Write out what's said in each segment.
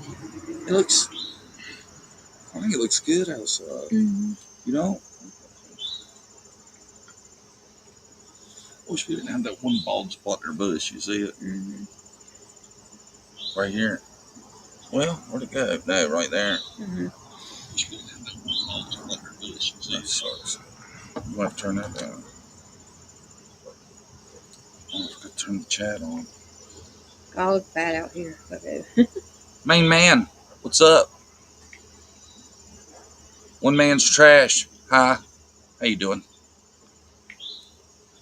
I think it looks good outside. You know? I wish we didn't have that one bald spot in our bush. You see it? Right here. Well, where'd it go? No, right there. Wish we didn't have that one bald spot in our bush. You see it? Sucks. I'm going to have to turn that down. I'm going to have to turn the chat on. God, look bad out here. Main man, what's up? One man's trash. Hi. How you doing?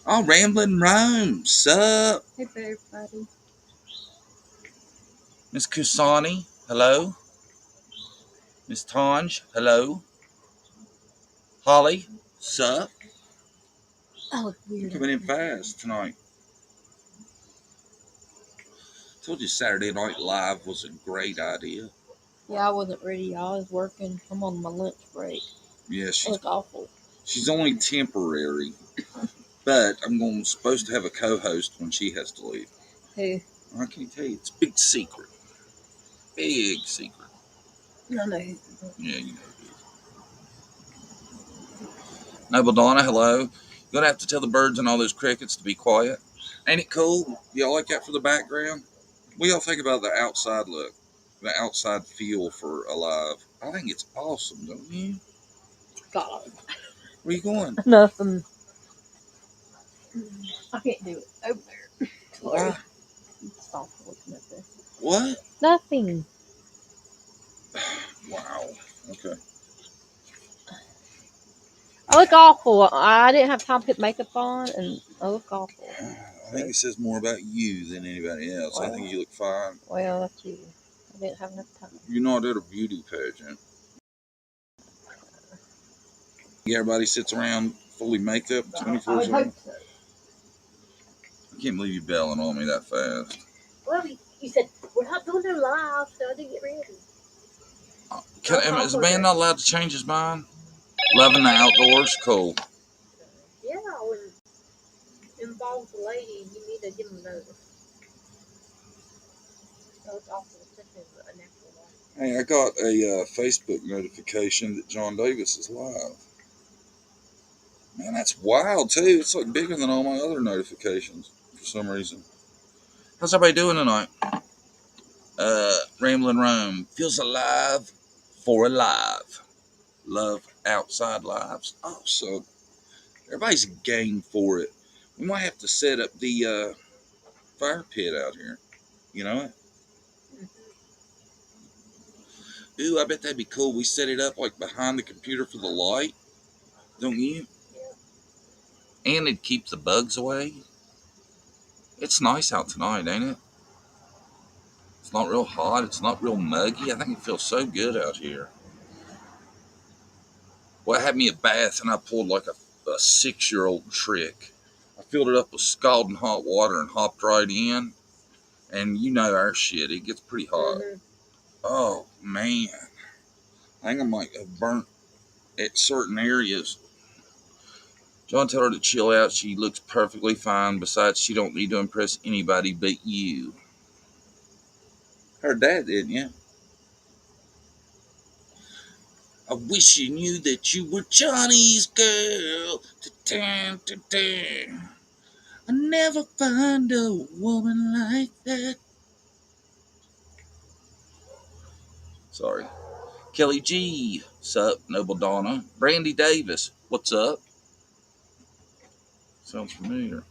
Oh, Rambling Rome. Sup? Hey, everybody. Miss Kusani, hello. Miss Tanj, hello. Holly, sup? Oh, weird. You're coming in fast tonight. Told you Saturday Night Live was a great idea. Yeah, I wasn't ready, y'all. I was working. I'm on my lunch break. Yeah, It looked awful. She's only temporary. But I'm supposed to have a co-host when she has to leave. Who? I can't tell you. It's a big secret. Big secret. I know who. Yeah, you know who. Noble Donna, hello. You're going to have to tell the birds and all those crickets to be quiet. Ain't it cool? Y'all like that for the background? What y'all think about the outside look? The outside feel for Alive? I think it's awesome, don't you? God. Where you going? Nothing. I can't do it. Over there. Why? Stop looking at this. What? Nothing. Wow. Okay. I look awful. I didn't have time to put makeup on, and I look awful. I think it says more about you than anybody else. Well, I think you look fine. Well, that's you. I didn't have enough time. You're not at a beauty pageant. Everybody sits around fully maked up 24/7. I can't believe you bailing on me that fast. Well, you said we're not doing no live, so I didn't get ready. Is a man not allowed to change his mind? Loving the outdoors, cool. Yeah, when it involves a lady, you need to give them notice. So it's awful, especially a natural life. Hey, I got a Facebook notification that John Davis is live. Man, that's wild too. It's like bigger than all my other notifications for some reason. How's everybody doing tonight? Ramblin' Rome feels alive for alive. Love outside lives. Oh, so everybody's game for it. We might have to set up the fire pit out here. You know it? Ooh, I bet that'd be cool. We set it up like behind the computer for the light. Don't you? Yeah. And it'd keep the bugs away. It's nice out tonight, ain't it? It's not real hot. It's not real muggy. I think it feels so good out here. Well, I had me a bath and I pulled like a 6-year-old trick. I filled it up with scalding hot water and hopped right in. And you know our shit. It gets pretty hot. Mm-hmm. Oh, man. I think I might have burnt at certain areas. John, tell her to chill out. She looks perfectly fine. Besides, she don't need to impress anybody but you. Her dad, didn't you? I wish you knew that you were Johnny's girl. I never find a woman like that. Sorry. Kelly G. Sup, Noble Donna. Brandy Davis. What's up? Sounds familiar.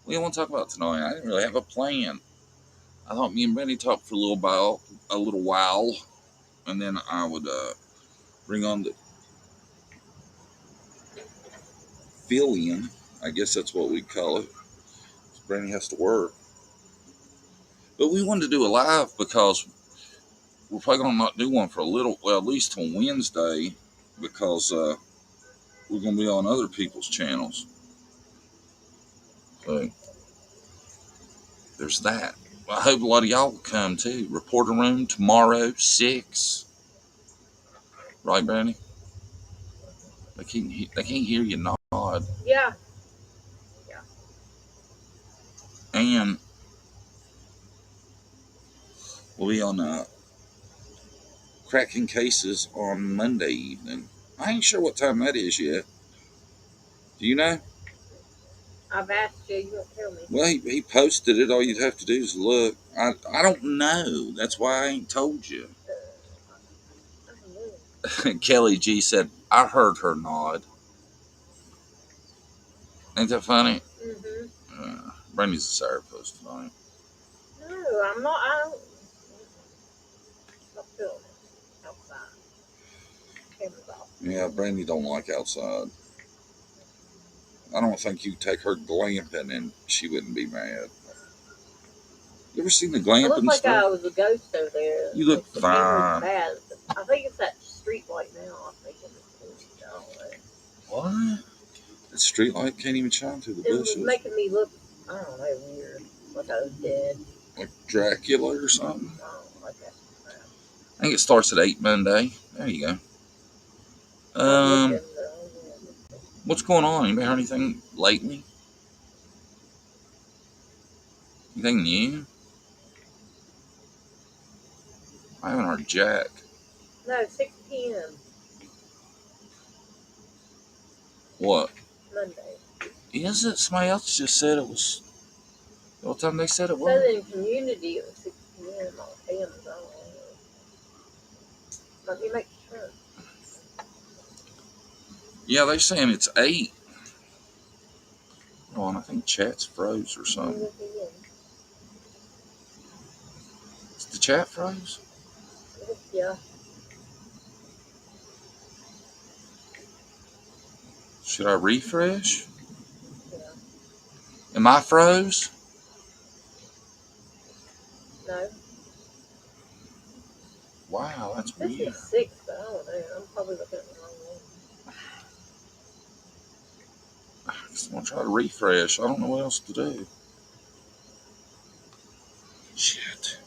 What do you want to talk about tonight? I didn't really have a plan. I thought me and Brandy talked for a little while, and then I would bring on the fill-in. I guess that's what we call it. Brandy has to work. But we wanted to do a live because we're probably going to not do one for at least till Wednesday, because we're going to be on other people's channels. So there's that. I hope a lot of y'all will come too. Reporter room tomorrow, 6. Right, Brandy? They can't hear you nod. Yeah. And we'll be on Crackin cases on Monday evening. I ain't sure what time that is yet. Do you know? I've asked you, you won't tell me. Well, he posted it. All you'd have to do is look. I don't know. That's why I ain't told you. I don't know. Kelly G said, I heard her nod. Ain't that funny? Mm-hmm. Brandy's a sourpuss tonight. No, I'm not. I don't. Not feeling it outside. Camera's off. Yeah, Brandy don't like outside. I don't think you take her glamping and she wouldn't be mad. You ever seen the It glamping looks like stuff? I was a ghost over there. You look the camera's fine. bad. I think it's that street light now. I think it's I don't know. What? That street light can't even shine through the It was bushes. making me look, I don't know, weird. Like I was dead. Like Dracula or something? I don't like that crap. I think it starts at 8 Monday. There you go. I'm looking, What's going on? Anybody heard anything lately? Anything new? I haven't heard jack. No, 6 p.m. What? Monday. Is it? Somebody else just said it was. What time they said it It was? says in community it was 6 p.m. on Amazon. Let me make sure. Yeah, they're saying it's 8. Oh, and I think chat's froze or something. Is the chat froze? Yeah. Should I refresh? Yeah. Am I froze? No. Wow, that's This weird. is 6, but I don't know. I'm probably looking at the wrong one. I'm going to try to refresh. I don't know what else to do. Shit.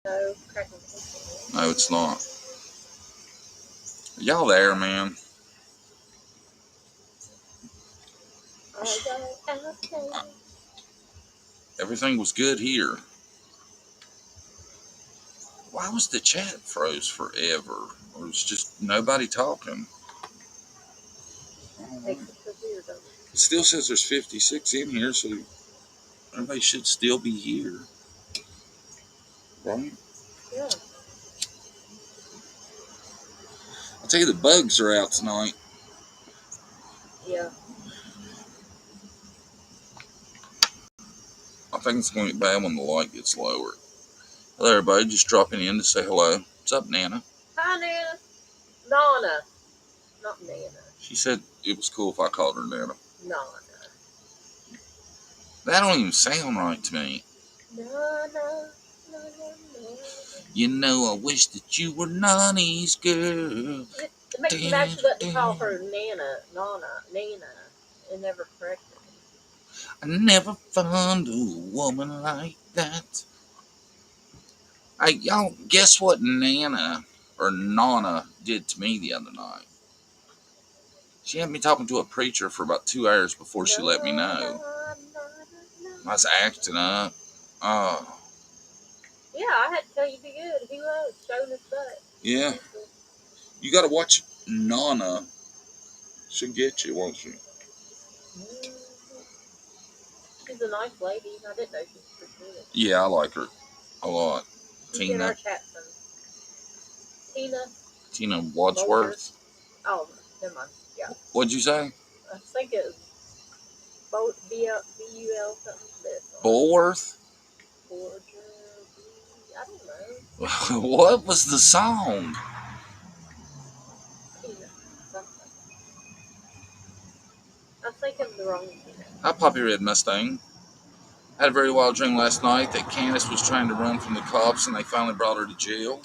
No, Crackin. No, it's not. Y'all there, man? Everything was good here. Why was the chat froze forever? Or was just nobody talking? It still says there's 56 in here, so everybody should still be here. Right? Yeah. I'll tell you, the bugs are out tonight. Yeah. I think it's going to get bad when the light gets lower. Hello, everybody. Just dropping in to say hello. What's up, Nana? Hi, Nana. Nana. Not Nana. She said it was cool if I called her Nana. Nana. That don't even sound right to me. Nana. You know, I wish that you were Nani's girl. It makes me mad she let me call her Nana. Nana. It never corrected me. I never found a woman like that. Hey, y'all, guess what Nana or Nana did to me the other night? She had me talking to a preacher for about 2 hours before she let me know. I was acting up. Oh. Yeah, I had to tell you to be good. He was showing his butt. Yeah. You got to watch Nana. She'll get you, won't she? She's a nice lady. I didn't know she was pretty good. Yeah, I like her a lot. She's in our chat room. Tina Wadsworth. Oh, never mind. Yeah. What'd you say? I think it was B-U-L something. Bullworth? I don't know. What was the song? I'm thinking the wrong thing. Hi, Poppy Red Mustang. I had a very wild dream last night that Candace was trying to run from the cops and they finally brought her to jail.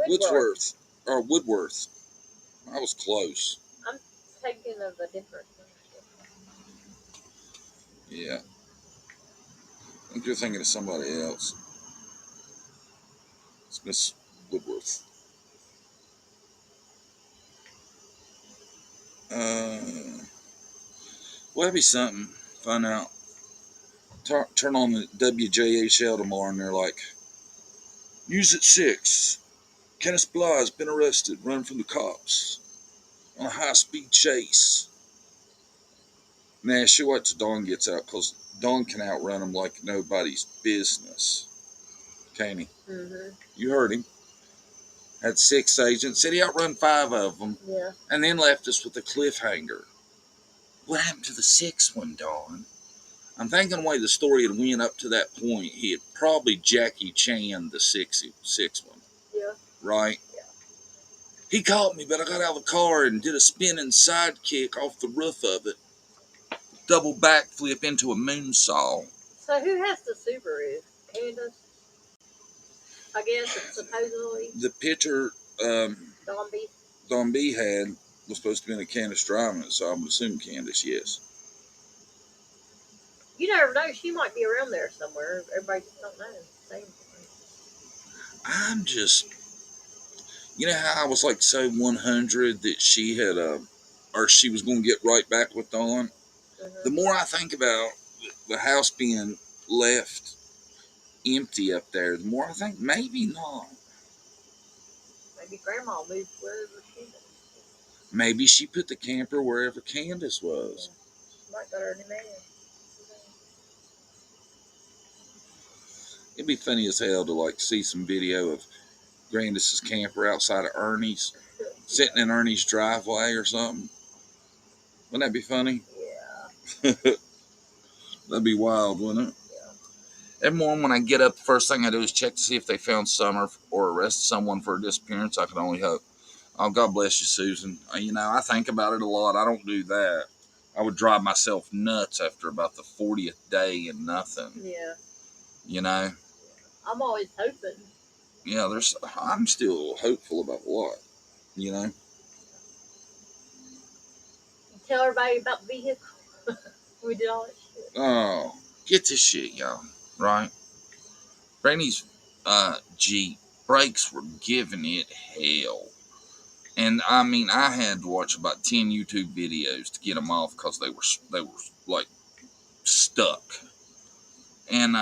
Woodsworth. Or Woodworth. I was close. I'm thinking of a different one. Yeah. think you're thinking of somebody else. It's Miss Woodworth. Well, that'd be something. Find out. Turn on the WJHL tomorrow, and they're like, "News at 6. Kenneth Bly has been arrested, run from the cops on a high-speed chase." Nah, she wait till Dawn gets out, because Dawn can outrun him like nobody's business. Can't he? Mm-hmm. You heard him. Had 6 agents. Said he outrun 5 of them. Yeah. And then left us with a cliffhanger. What happened to the 6th one, Dawn? I'm thinking the way the story had went up to that point, he had probably Jackie Chan the sixth one. Yeah. Right? Yeah. He caught me, but I got out of the car and did a spinning sidekick off the roof of it. Double backflip into a moonsault. So who has the Subaru? Candace? I guess it's supposedly. The picture Don B had was supposed to be in a Candace driving it, so I would assume Candace, yes. You never know. She might be around there somewhere. Everybody just don't know. Same. I'm just, you know how I was like so 100 that she had or she was going to get right back with Dawn. Mm-hmm. The more I think about the house being left empty up there, the more I think maybe not. Maybe Grandma moved wherever she was. Maybe she put the camper wherever Candace was. Yeah. She might got her new man. It'd be funny as hell to like see some video of Grandis's camper outside of Ernie's, sitting in Ernie's driveway or something. Wouldn't that be funny? Yeah. That'd be wild, wouldn't it? Yeah. Every morning when I get up, the first thing I do is check to see if they found Summer or arrested someone for a disappearance. I can only hope. Oh, God bless you, Susan. You know, I think about it a lot. I don't do that. I would drive myself nuts after about the 40th day and nothing. Yeah. You know? I'm always hoping. Yeah, I'm still hopeful about a lot. You know? You tell everybody about the vehicle. We did all that shit. Oh, get this shit, y'all. Right? Brandy's Jeep brakes were giving it hell. And I mean, I had to watch about 10 YouTube videos to get them off because they were like stuck. And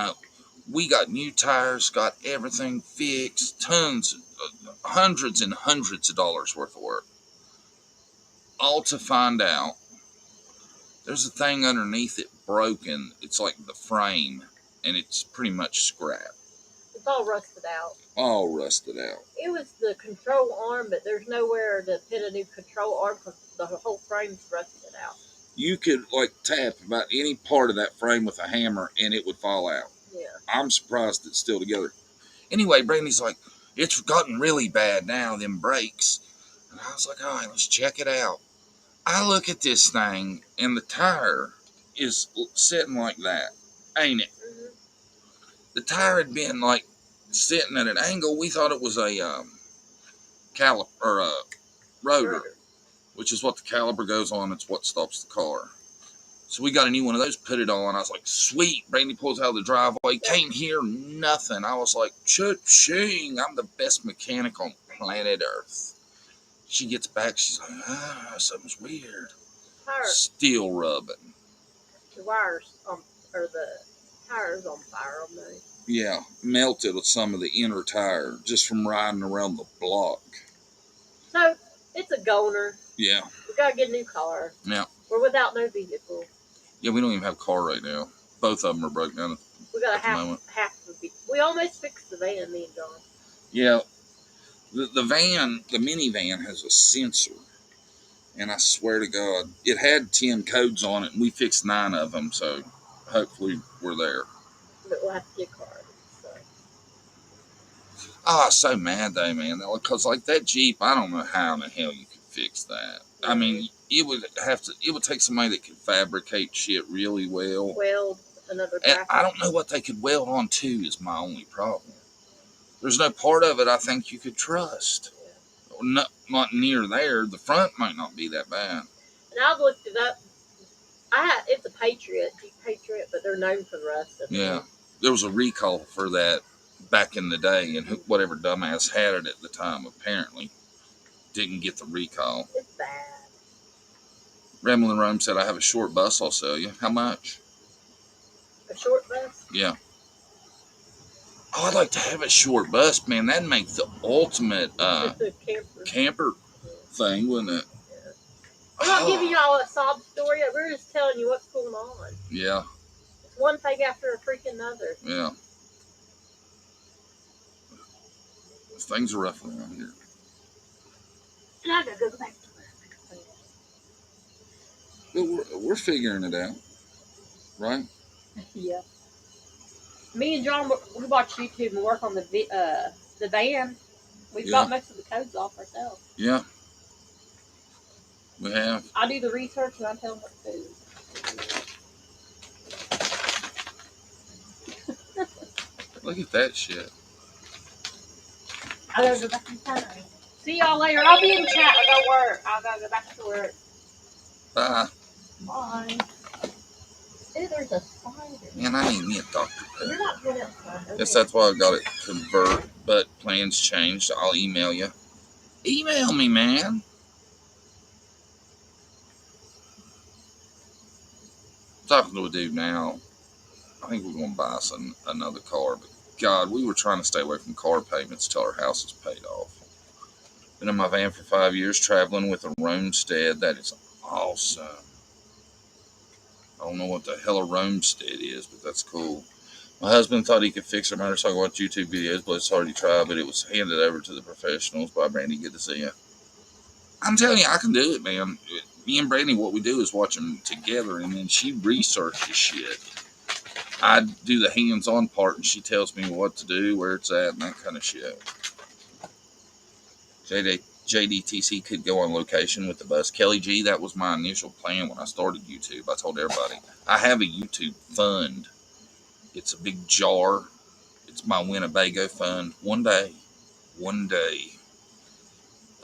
we got new tires, got everything fixed, hundreds and hundreds of dollars worth of work. All to find out there's a thing underneath it broken. It's like the frame, and it's pretty much scrap. It's all rusted out. All rusted out. It was the control arm, but there's nowhere to put a new control arm because the whole frame's rusted out. You could like tap about any part of that frame with a hammer, and it would fall out. Yeah. I'm surprised it's still together. Anyway, Brandy's like, it's gotten really bad now, them brakes. And I was like, all right, let's check it out. I look at this thing, and the tire is sitting like that, ain't it? Mm-hmm. The tire had been like sitting at an angle. We thought it was a caliper or a rotor, which is what the caliper goes on. It's what stops the car. So we got a new one of those, put it on. I was like, sweet. Brandy pulls out of the driveway. Can't hear nothing. I was like, cha-ching. I'm the best mechanic on planet Earth. She gets back. She's like, something's weird. Still rubbing. The wires or the tires on fire on those. Yeah, melted some of the inner tire just from riding around the block. So, it's a goner. Yeah. We got to get a new car. Yeah. We're without no vehicle. Yeah, we don't even have a car right now. Both of them are broke down. We got half of it. We almost fixed the van, me and John. Yeah. The van, the minivan has a sensor. And I swear to God, it had 10 codes on it, and we fixed 9 of them, so hopefully we're there. But we'll have to get cars. So. Oh, I was so mad though, man. Because like that Jeep, I don't know how in the hell you could fix that. I mean, it would take somebody that could fabricate shit really well. Weld another bracket. And I don't know what they could weld on to is my only problem. There's no part of it I think you could trust. Yeah. Not near there. The front might not be that bad. And I've looked it up. It's a Patriot, Jeep Patriot, but they're known for the rest of it. Yeah. there was a recall for that back in the day, and whatever dumbass had it at the time apparently didn't get the recall. It's bad. Ramblin' Rome said, I have a short bus I'll sell you. How much? A short bus? Yeah. Oh, I'd like to have a short bus, man. That'd make the ultimate camper thing, wouldn't it? Yeah. I'm not giving y'all a sob story. We're just telling you what's going on. Yeah. It's one thing after a freaking another. Yeah. Things are rough around here. And I gotta go back to work. But we're figuring it out, right? Yeah. Me and John, we watch YouTube and work on the van. We've got most of the codes off ourselves. Yeah. We have. I do the research and I tell them what to do. Look at that shit. I gotta go back in time. See y'all later. I'll be in chat. I gotta work. I gotta go back to work. Bye. Bye. Hey, there's a spider. Man, I ain't need a Dr. Pepper. You're not good at spider. Guess that's why I got it convert, but plans changed. I'll email you. Email me, man. Talking to a dude now. I think we're going to buy us another car, but God, we were trying to stay away from car payments till our house is paid off. Been in my van for 5 years, traveling with a roamstead. That is awesome. I don't know what the hell a roamstead is, but that's cool. My husband thought he could fix our motorcycle with YouTube videos, but it's already tried, but it was handed over to the professionals by Brandy. Good to see you. I'm telling you, I can do it, man. Me and Brandy, what we do is watch them together, and then she researches shit. I do the hands-on part, and she tells me what to do, where it's at, and that kind of shit. JDTC could go on location with the bus. Kelly G, that was my initial plan when I started YouTube. I told everybody, I have a YouTube fund. It's a big jar. It's my Winnebago fund. One day,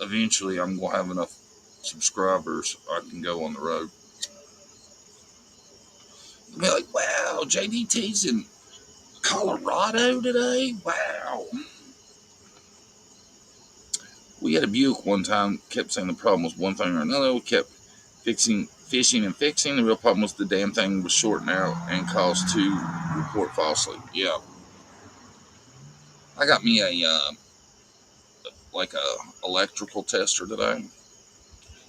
eventually I'm going to have enough subscribers I can go on the road. I'll be like, wow, JDT's in Colorado today? Wow. We had a Buick one time, kept saying the problem was one thing or another. We kept fishing and fixing. The real problem was the damn thing was shorting out and caused to report falsely. Yeah. I got me a electrical tester today.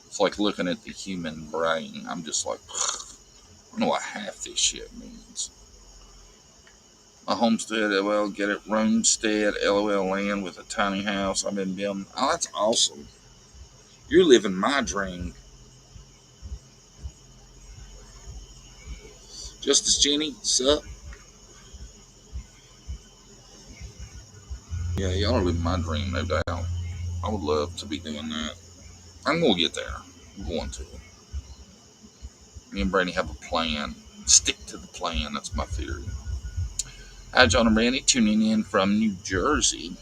It's like looking at the human brain. I'm just like, I don't know what half this shit means. My homestead, well, get it, roamstead, LOL land with a tiny house I've been building. Oh, that's awesome. You're living my dream. Justice Jenny, sup? Yeah, y'all are living my dream, no doubt. I would love to be doing that. I'm going to get there. I'm going to. Me and Brady have a plan. Stick to the plan. That's my theory. Hi, John and Brandy, tuning in from New Jersey.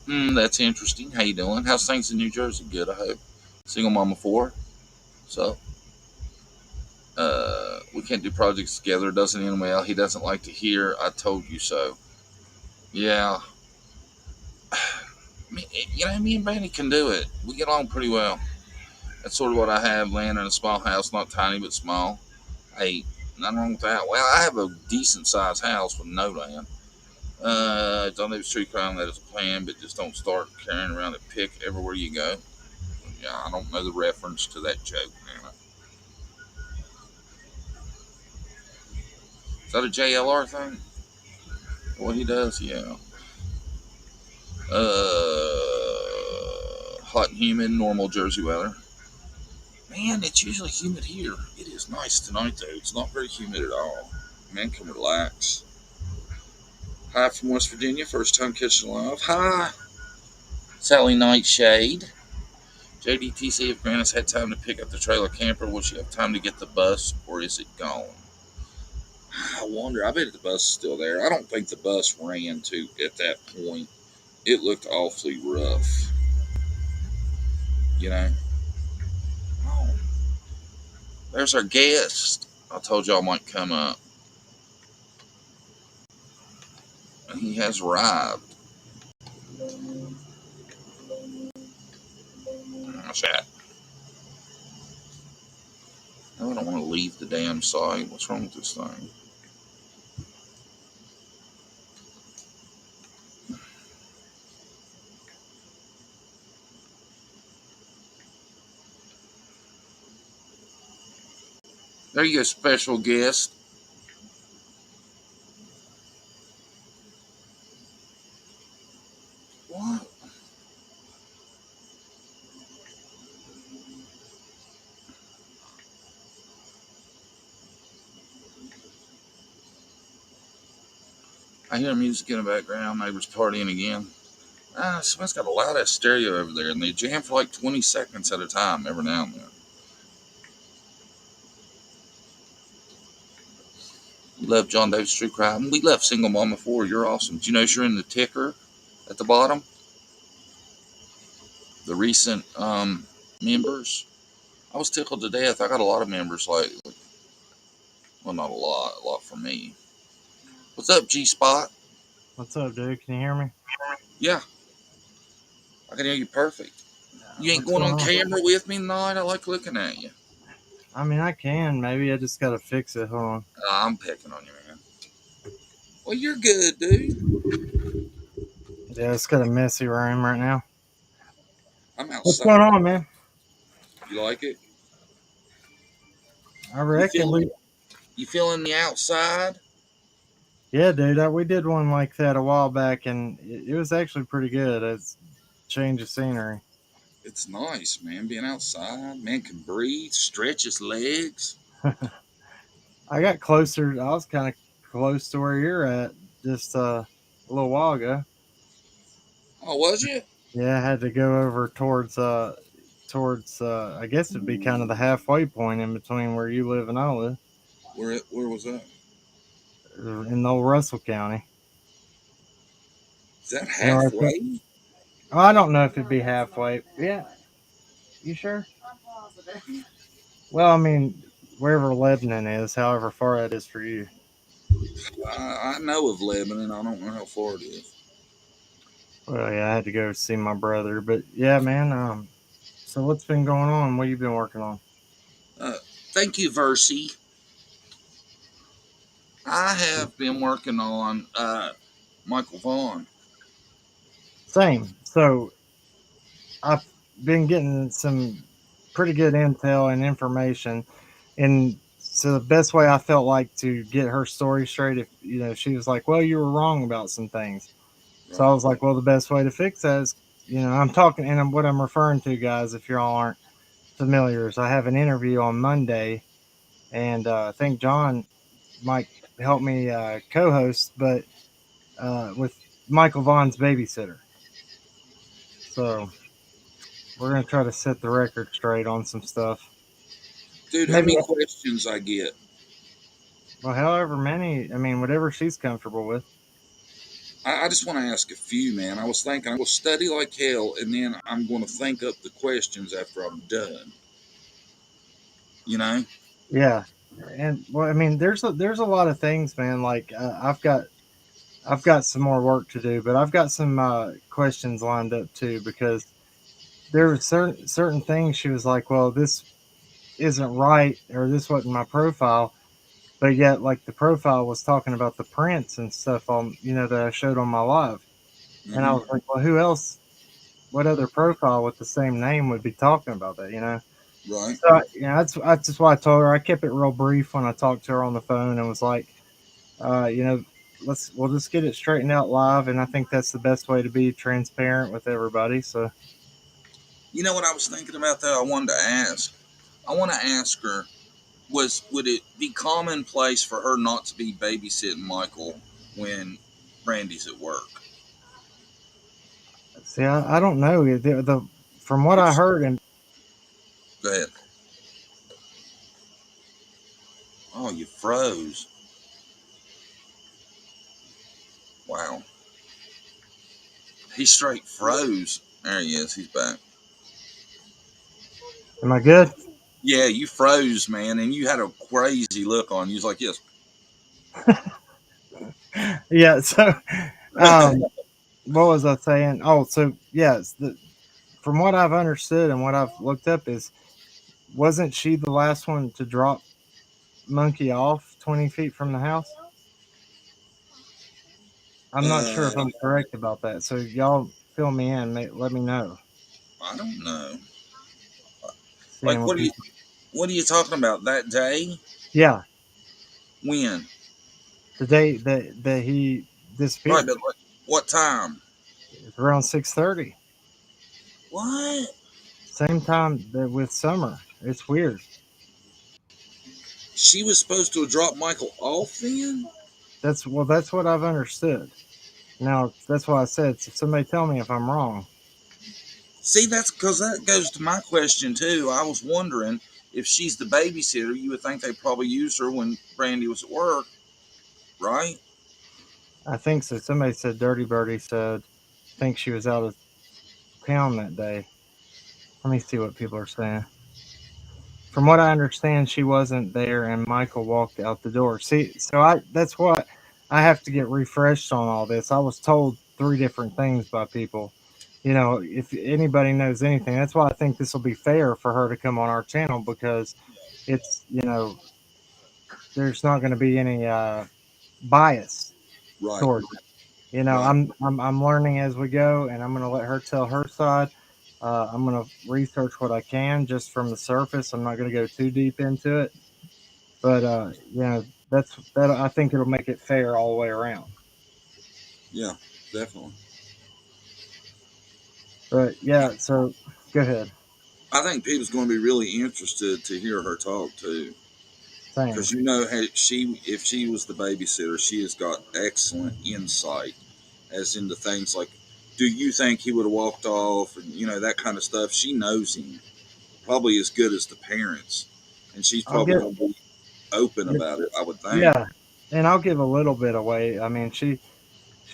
That's interesting. How you doing? How's things in New Jersey? Good, I hope. Single mama 4. So, we can't do projects together. It doesn't end well. He doesn't like to hear, I told you so. Yeah. Me and Brandy can do it. We get along pretty well. That's sort of what I have. Land in a small house, not tiny, but small. Hey, nothing wrong with that. Well, I have a decent-sized house with no land. Don't have a street crime that is a plan, but just don't start carrying around a pick everywhere you go. Yeah, I don't know the reference to that joke, man. Is that a JLR thing? What he does? Yeah. Hot and humid, normal Jersey weather. Man, it's usually humid here. It is nice tonight, though. It's not very humid at all. Man can relax. Hi from West Virginia, first time catching live. Hi, Sally Nightshade. JDTC, if Grannis had time to pick up the trailer camper, will she have time to get the bus, or is it gone? I wonder. I bet the bus is still there. I don't think the bus ran to at that point. It looked awfully rough. You know? Oh. There's our guest. I told y'all might come up. He has arrived. What's that? I don't want to leave the damn site. What's wrong with this thing? There you go, special guest. What? I hear music in the background. Neighbors partying again. Someone's got a loud ass stereo over there, and they jam for like 20 seconds at a time every now and then. We love John Davis True Crime. We left Single Mama 4. You're awesome. Do you notice you're in the ticker at the bottom? The recent members. I was tickled to death. I got a lot of members lately. Well, not a lot for me. What's up, G Spot? What's up, dude? Can you hear me? Yeah, I can hear you perfect. You ain't going on camera with me tonight? I like looking at you. I mean, I can. Maybe I just got to fix it. Hold on. I'm picking on you, man. Well, you're good, dude. Yeah, it's got a messy room right now. I'm outside. What's going on, man? You like it? I reckon You feeling the outside? Yeah, dude. We did one like that a while back, and it was actually pretty good. It's change of scenery. It's nice, man. Being outside, man can breathe, stretch his legs. I got closer. I was kind of close to where you're at just a little while ago. Oh, was you? Yeah, I had to go over towards I guess it'd be kind of the halfway point in between where you live and I live. Where was that? In old Russell County. Is that halfway? Oh, I don't know if it'd be halfway. Yeah. You sure? I'm positive. Well, I mean, wherever Lebanon is, however far that is for you. I know of Lebanon. I don't know how far it is. Well, yeah, I had to go see my brother, but yeah, man. So what's been going on? What you been working on? Thank you, Versi. I have been working on Michael Vaughn. Same. So I've been getting some pretty good intel and information, and so the best way I felt like to get her story straight, if she was like, "Well, you were wrong about some things," so I was like, "Well, the best way to fix that is, I'm talking, and what I'm referring to, guys, if you all aren't familiar, is I have an interview on Monday, and I think John might help me co-host, but with Michael Vaughn's babysitter. So we're gonna try to set the record straight on some stuff. Dude, how Maybe many questions I get? Well, however many, I mean, whatever she's comfortable with. I just want to ask a few, man. I was thinking I will study like hell, and then I'm going to think up the questions after I'm done. You know? Yeah, and well, I mean, there's a lot of things, man. Like I've got some more work to do, but I've got some questions lined up too, because there were certain things she was like, well, this isn't right, or this wasn't my profile, but yet like the profile was talking about the prints and stuff on that I showed on my live, and I was like, well, who else? What other profile with the same name would be talking about that? Right. So that's just why I told her. I kept it real brief when I talked to her on the phone, and was like, we'll just get it straightened out live, and I think that's the best way to be transparent with everybody. So, You know what I was thinking about though? I wanted to ask. I want to ask her: would it be commonplace for her not to be babysitting Michael when Brandy's at work? see, I don't know. From what I heard, and Go ahead. Oh, you froze. Wow. He straight froze. There he is. He's back. am I good? Yeah, you froze, man, and you had a crazy look on you. He was like, yes. Yeah. So um, what was I saying? Oh, so yes, from what I've understood and what I've looked up is, wasn't she the last one to drop Monkey off 20 feet from the house? I'm not sure if uh, I'm correct about that. So y'all fill me in. Let me know. I don't know. Seeing Like, what people. what are you talking about? That day? Yeah, When? the day that he Right, disappeared. but like, what time? It's around 6:30. What? Same time that with Summer. It's weird. She was supposed to have dropped Michael off then? That's what I've understood. Now that's why I said, so somebody tell me if I'm wrong. See, that's because that goes to my question too. I was wondering if she's the babysitter, you would think they probably used her when Brandy was at work, right? I think so. Somebody said Dirty Birdie said think she was out of town that day. Let me see what people are saying. From what I understand, she wasn't there, and Michael walked out the door. See, so I that's what I have to get refreshed on all this. I was told three different things by people. If anybody knows anything, that's why I think this will be fair for her to come on our channel because it's there's not going to be any bias Right, towards it. right. I'm learning as we go, and I'm going to let her tell her side. I'm going to research what I can just from the surface. I'm not going to go too deep into it, but that's that. I think it'll make it fair all the way around. Yeah, definitely. But yeah, so go ahead. I think people's going to be really interested to hear her talk too. Same. Because you know, hey, if she was the babysitter, she has got excellent insight as into things like, do you think he would have walked off, and that kind of stuff. She knows him probably as good as the parents, and she's I'll probably get going to be open about it. I would think. yeah, and I'll give a little bit away. I mean, she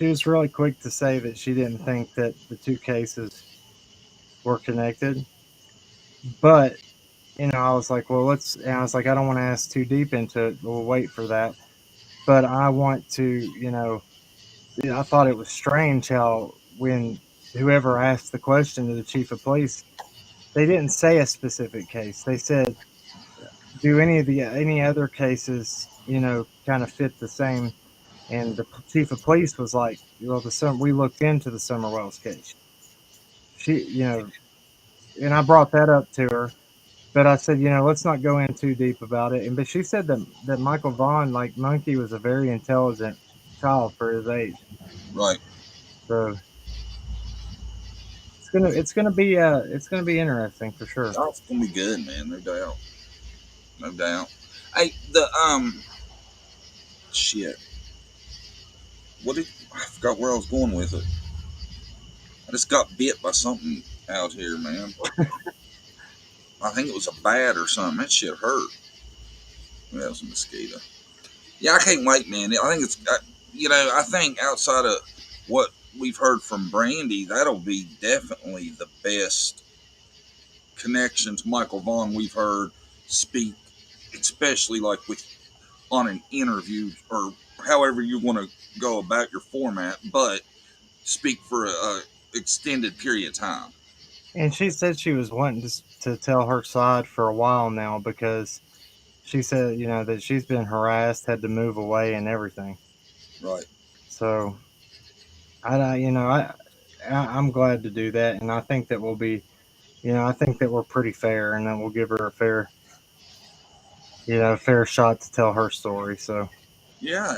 was really quick to say that she didn't think that the two cases were connected, but I was like, well, and I was like, I don't want to ask too deep into it. We'll wait for that. But I want to, I thought it was strange how when whoever asked the question to the chief of police, they didn't say a specific case. They said, do any other cases, kind of fit the same? And the chief of police was like, well, we looked into the Summer Wells case. And I brought that up to her. But I said, let's not go in too deep about it. But she said that Michael Vaughn, like Monkey, was a very intelligent child for his age. Right. So it's gonna be interesting for sure. Oh, it's gonna be good, man. No doubt. No doubt. Hey, the shit. What did I forgot where I was going with it? I just got bit by something out here, man. I think it was a bat or something. That shit hurt. Maybe that was a mosquito. Yeah, I can't wait, man. I think I think outside of what we've heard from Brandy, that'll be definitely the best connection to Michael Vaughn we've heard speak, especially like with on an interview or however you want to go about your format, but speak for a extended period of time. And she said she was wanting to tell her side for a while now because she said, that she's been harassed, had to move away, and everything. Right. So I'm glad to do that, and I think that we'll be, I think that we're pretty fair, and that we'll give her a fair shot to tell her story. So Yeah.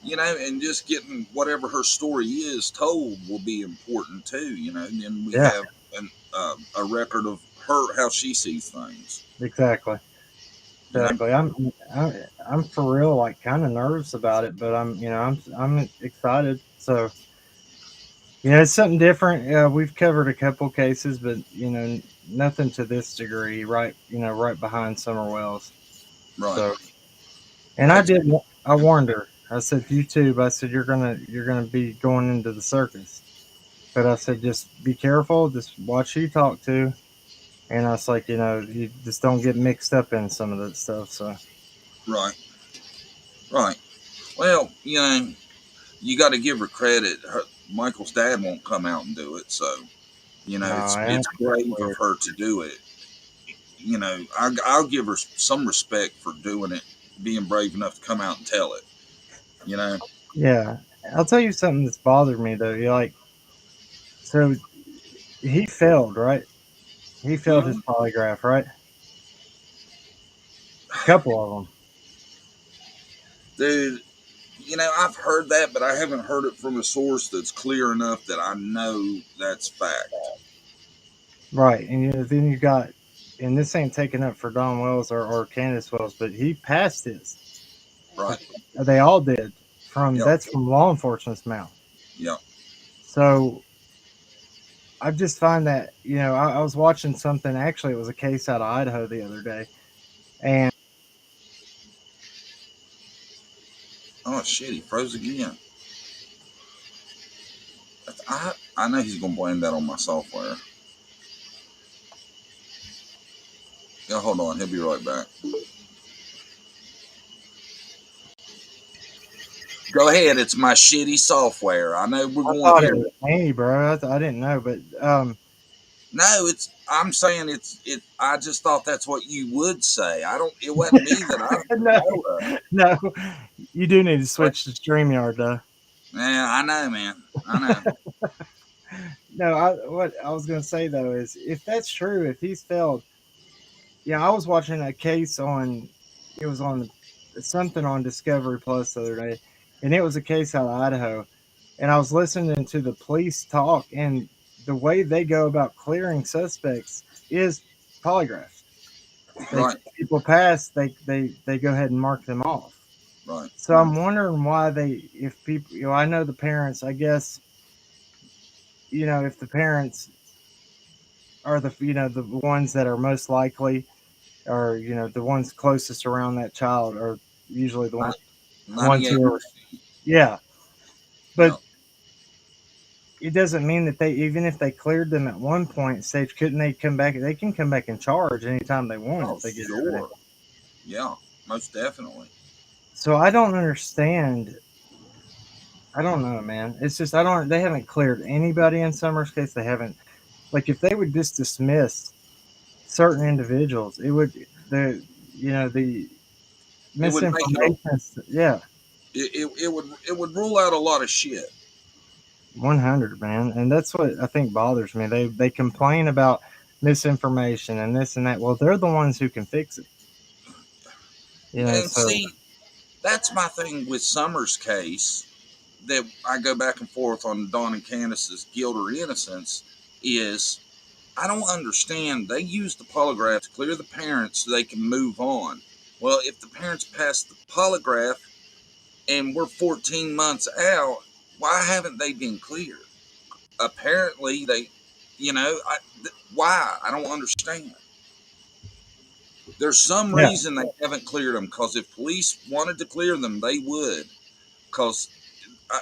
And just getting whatever her story is told will be important too. And then we yeah, have a record of her how she sees things. exactly. You know. Exactly. I'm for real, like kind of nervous about it, but I'm excited. So it's something different. We've covered a couple cases, but nothing to this degree. Right, right behind Summer Wells. Right. So, and Right. I warned her. I said, YouTube. I said you're gonna be going into the circus, but I said just be careful. Just watch who you talk to. And I was like, you just don't get mixed up in some of that stuff. So Right. Right. Well, you got to give her credit. Michael's dad won't come out and do it, so No, it's brave of her to do it. I'll give her some respect for doing it, being brave enough to come out and tell it. You know. yeah. I'll tell you something that's bothered me though. You're like, so he failed, right? He failed his Mm-hmm. polygraph, right? A couple of them. Dude, I've heard that, but I haven't heard it from a source that's clear enough that I know that's fact. Right, and then you got, and this ain't taken up for Don Wells or Candace Wells, but he passed his. Right. They all did. From Yep. That's from law enforcement's mouth. Yep. So I just find that I was watching something. Actually, it was a case out of Idaho the other day, and Oh shit, he froze again. I know he's gonna blame that on my software. Yeah, hold on, he'll be right back. Go ahead, it's my shitty software. I know we're I going thought it here. was me, bro. I didn't know, but No, I'm saying it. I just thought that's what you would say. I don't. It wasn't me that I no, know of. no, you do need to But, switch to StreamYard though. man, I know, man. I know. No, what I was gonna say though is if that's true, if he's failed, I was watching a case on, it was on something on Discovery Plus the other day, and it was a case out of Idaho, and I was listening to the police talk, and the way they go about clearing suspects is polygraphs. They Right. People pass, they go ahead and mark them off. Right. So I'm wondering why if people, I know the parents, I guess, if the parents are the ones that are most likely, or the ones closest around that child are usually the ones who are, 98%. yeah. But Yeah. it doesn't mean that they, even if they cleared them at one point stage, couldn't they come back? They can come back and charge anytime they want Oh, if they get everything. sure. Yeah, most definitely. So I don't understand. I don't know, man. It's just I don't. They haven't cleared anybody in Summer's case. They haven't. Like if they would just dismiss certain individuals, it would the It would make it. misinformation. Yeah, It would rule out a lot of shit. 100, man. And that's what I think bothers me. They complain about misinformation and this and that. Well, they're the ones who can fix it. And So see, that's my thing with Summers' case. That I go back and forth on Dawn and Candace's guilt or innocence is I don't understand. They use the polygraph to clear the parents so they can move on. Well, if the parents pass the polygraph and we're 14 months out, why haven't they been cleared? Apparently, why? I don't understand. There's some yeah, reason they haven't cleared them because if police wanted to clear them, they would. Because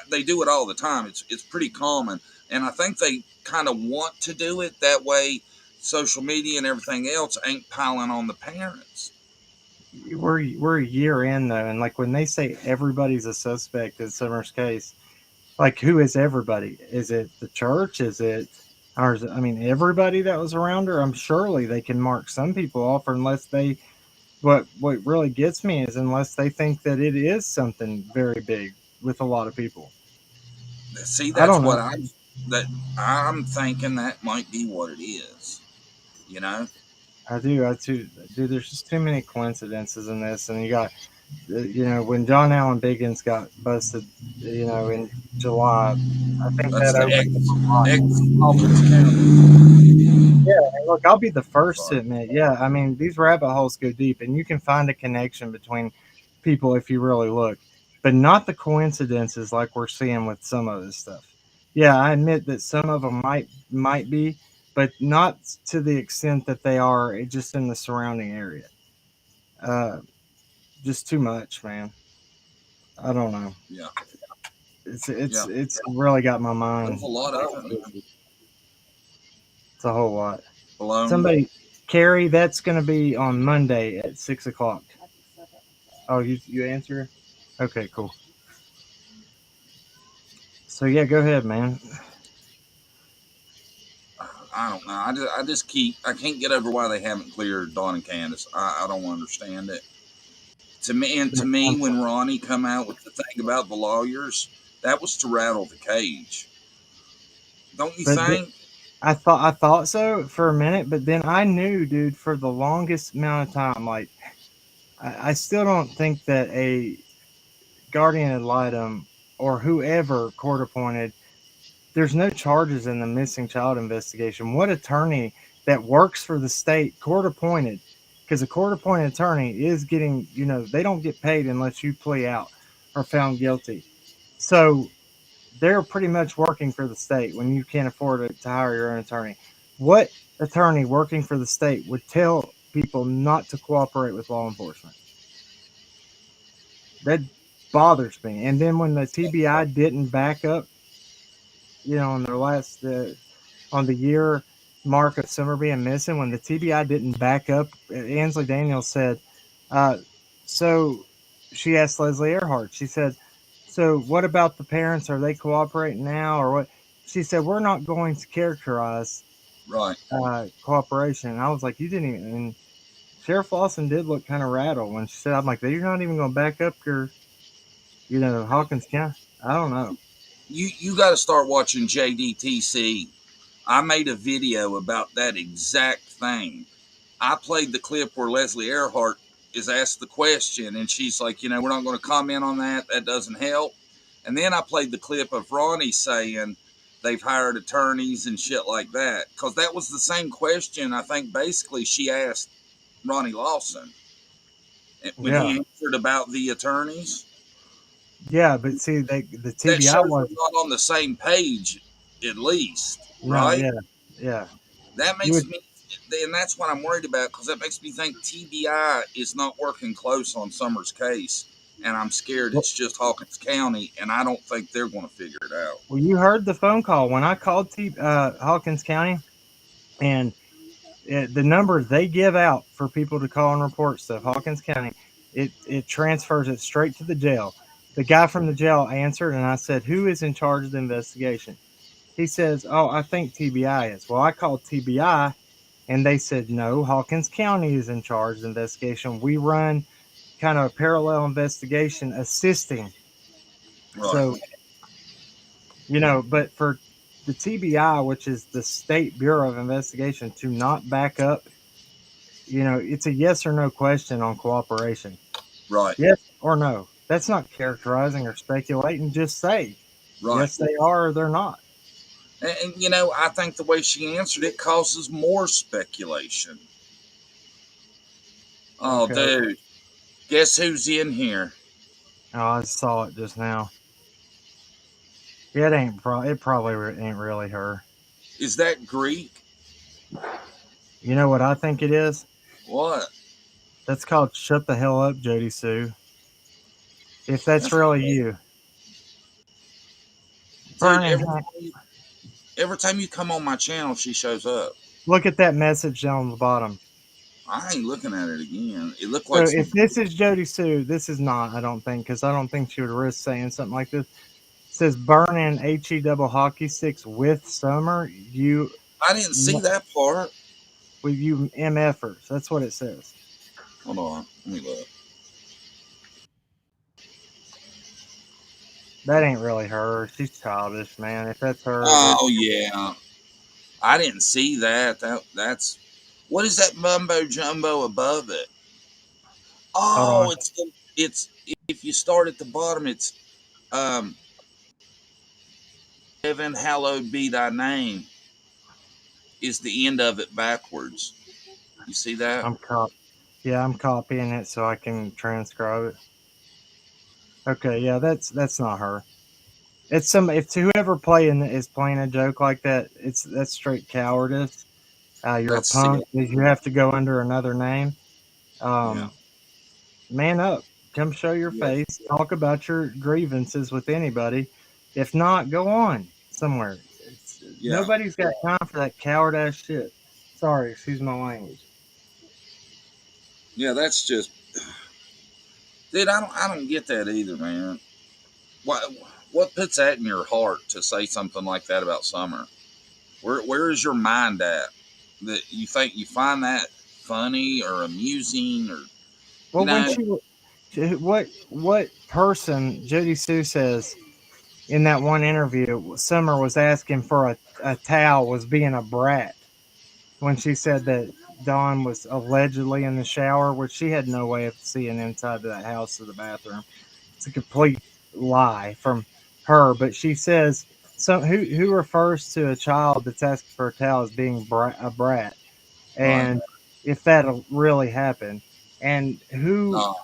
they do it all the time. It's pretty common, and I think they kind of want to do it that way. Social media and everything else ain't piling on the parents. we're a year in though, and like when they say everybody's a suspect in Summer's case, like who is everybody? Is it the church? Is it, or is it, I mean, everybody that was around her? I'm surely they can mark some people off, unless they. What really gets me is unless they think that it is something very big with a lot of people. See, I that's don't what know. I'm thinking that might be what it is. You know, I do. I too. Dude, there's just too many coincidences in this, and you got, when John Allen Biggins got busted, in July, I think that's that the opened up a lot. ex Hawkins County. Yeah, and look, I'll be the first to admit, yeah, I mean, these rabbit holes go deep, and you can find a connection between people if you really look, but not the coincidences like we're seeing with some of this stuff. Yeah, I admit that some of them might be, but not to the extent that they are just in the surrounding area. Uh, just too much, man. I don't know. Yeah, It's yeah. it's really got my There's mind. a lot of it, man. It's a whole lot. Baloney. Somebody, Carrie, that's going to be on Monday at 6 o'clock. Oh, you answer? Okay, cool. So yeah, go ahead, man. I don't know. I can't get over why they haven't cleared Dawn and Candace. I don't understand it. To me, when Ronnie come out with the thing about the lawyers, that was to rattle the cage. Don't you But think? I thought so for a minute, but then I knew, dude, for the longest amount of time, like I still don't think that a guardian ad litem or whoever court appointed, there's no charges in the missing child investigation. What attorney that works for the state, court appointed, because a court appointed attorney is getting, they don't get paid unless you plea out or found guilty. So they're pretty much working for the state when you can't afford to hire your own attorney. What attorney working for the state would tell people not to cooperate with law enforcement? That bothers me. And then when the TBI didn't back up, on their last on the year mark of Summer being missing, when the TBI didn't back up, Ansley Daniels said, uh, so she asked Leslie Earhart, she said, so what about the parents? Are they cooperating now or what? She said, we're not going to characterize Right. cooperation. And I was like, you didn't even. And Sheriff Lawson did look kind of rattled when she said, I'm like, you're not even going to back up your, Hawkins County. I don't know. You got to start watching JDTC. I made a video about that exact thing. I played the clip where Leslie Earhart is asked the question, and she's like, we're not going to comment on that. That doesn't help. And then I played the clip of Ronnie saying they've hired attorneys and shit like that. Because that was the same question, I think, basically, she asked Ronnie Lawson when he Yeah. answered about the attorneys. Yeah, but see, the That TBI shows we're was not on the same page, at least, no, right? yeah, yeah. That You makes would, me, and that's what I'm worried about, because that makes me think TBI is not working close on Summers' case, and I'm scared well, it's just Hawkins County, and I don't think they're going to figure it out. you heard the phone call when I called Hawkins County, and the number they give out for people to call and report stuff, Hawkins County, it transfers it straight to the jail. The guy from the jail answered, and I said, "Who is in charge of the investigation?" He says, "Oh, I think TBI is." Well, I called TBI, and they said, "No, Hawkins County is in charge of the investigation. We run kind of a parallel investigation, assisting." Right, So, but for the TBI, which is the State Bureau of Investigation, to not back up, it's a yes or no question on cooperation. right, Yes or no. That's not characterizing or speculating. Just say, right. yes, they are or they're not. And I think the way she answered it causes more speculation. Oh, Okay. dude, guess who's in here? Oh, I saw it just now. It probably ain't really her. Is that Greek? You know what I think it is? What? That's called "Shut the Hell Up, Jody Sue." If that's That's, really you, dude, burning. every time you come on my channel, she shows up. Look at that message down the bottom. I ain't looking at it again. It looked So like some. if this is Jody Sue, this is not. I don't think, because I don't think she would risk saying something like this. It says burning he double hockey sticks with Summer. I didn't see that part. With you MFers. That's what it says. Hold on, let me look. That ain't really her. She's childish, man. If that's her, Oh yeah, I didn't see that. That's what is that mumbo jumbo above it? hold on. Oh, it's if you start at the bottom, it's um heaven hallowed be thy name is the end of it backwards. You see that? Yeah, I'm copying it so I can transcribe it. Okay, yeah, that's not her. If whoever is playing a joke like that, that's straight cowardice. You're a That's sick. punk. You have to go under another name. Yeah, Um, man up. Come show your yeah, face. Talk about your grievances with anybody. If not, go on somewhere. yeah, Nobody's got time for that coward ass shit. Sorry, excuse my language. yeah. That's just, dude. I don't get that either, man. Why? What puts that in your heart to say something like that about Summer? Where is your mind at? That you think you find that funny or amusing or you Well, when know? what person Jody Sue says in that one interview, Summer was asking for a towel, was being a brat when she said that Dawn was allegedly in the shower, which she had no way of seeing inside that house or the bathroom. It's a complete lie from her, but she says so. Who refers to a child that's asking for a towel as being a brat? Right? And if that really happened, and who No.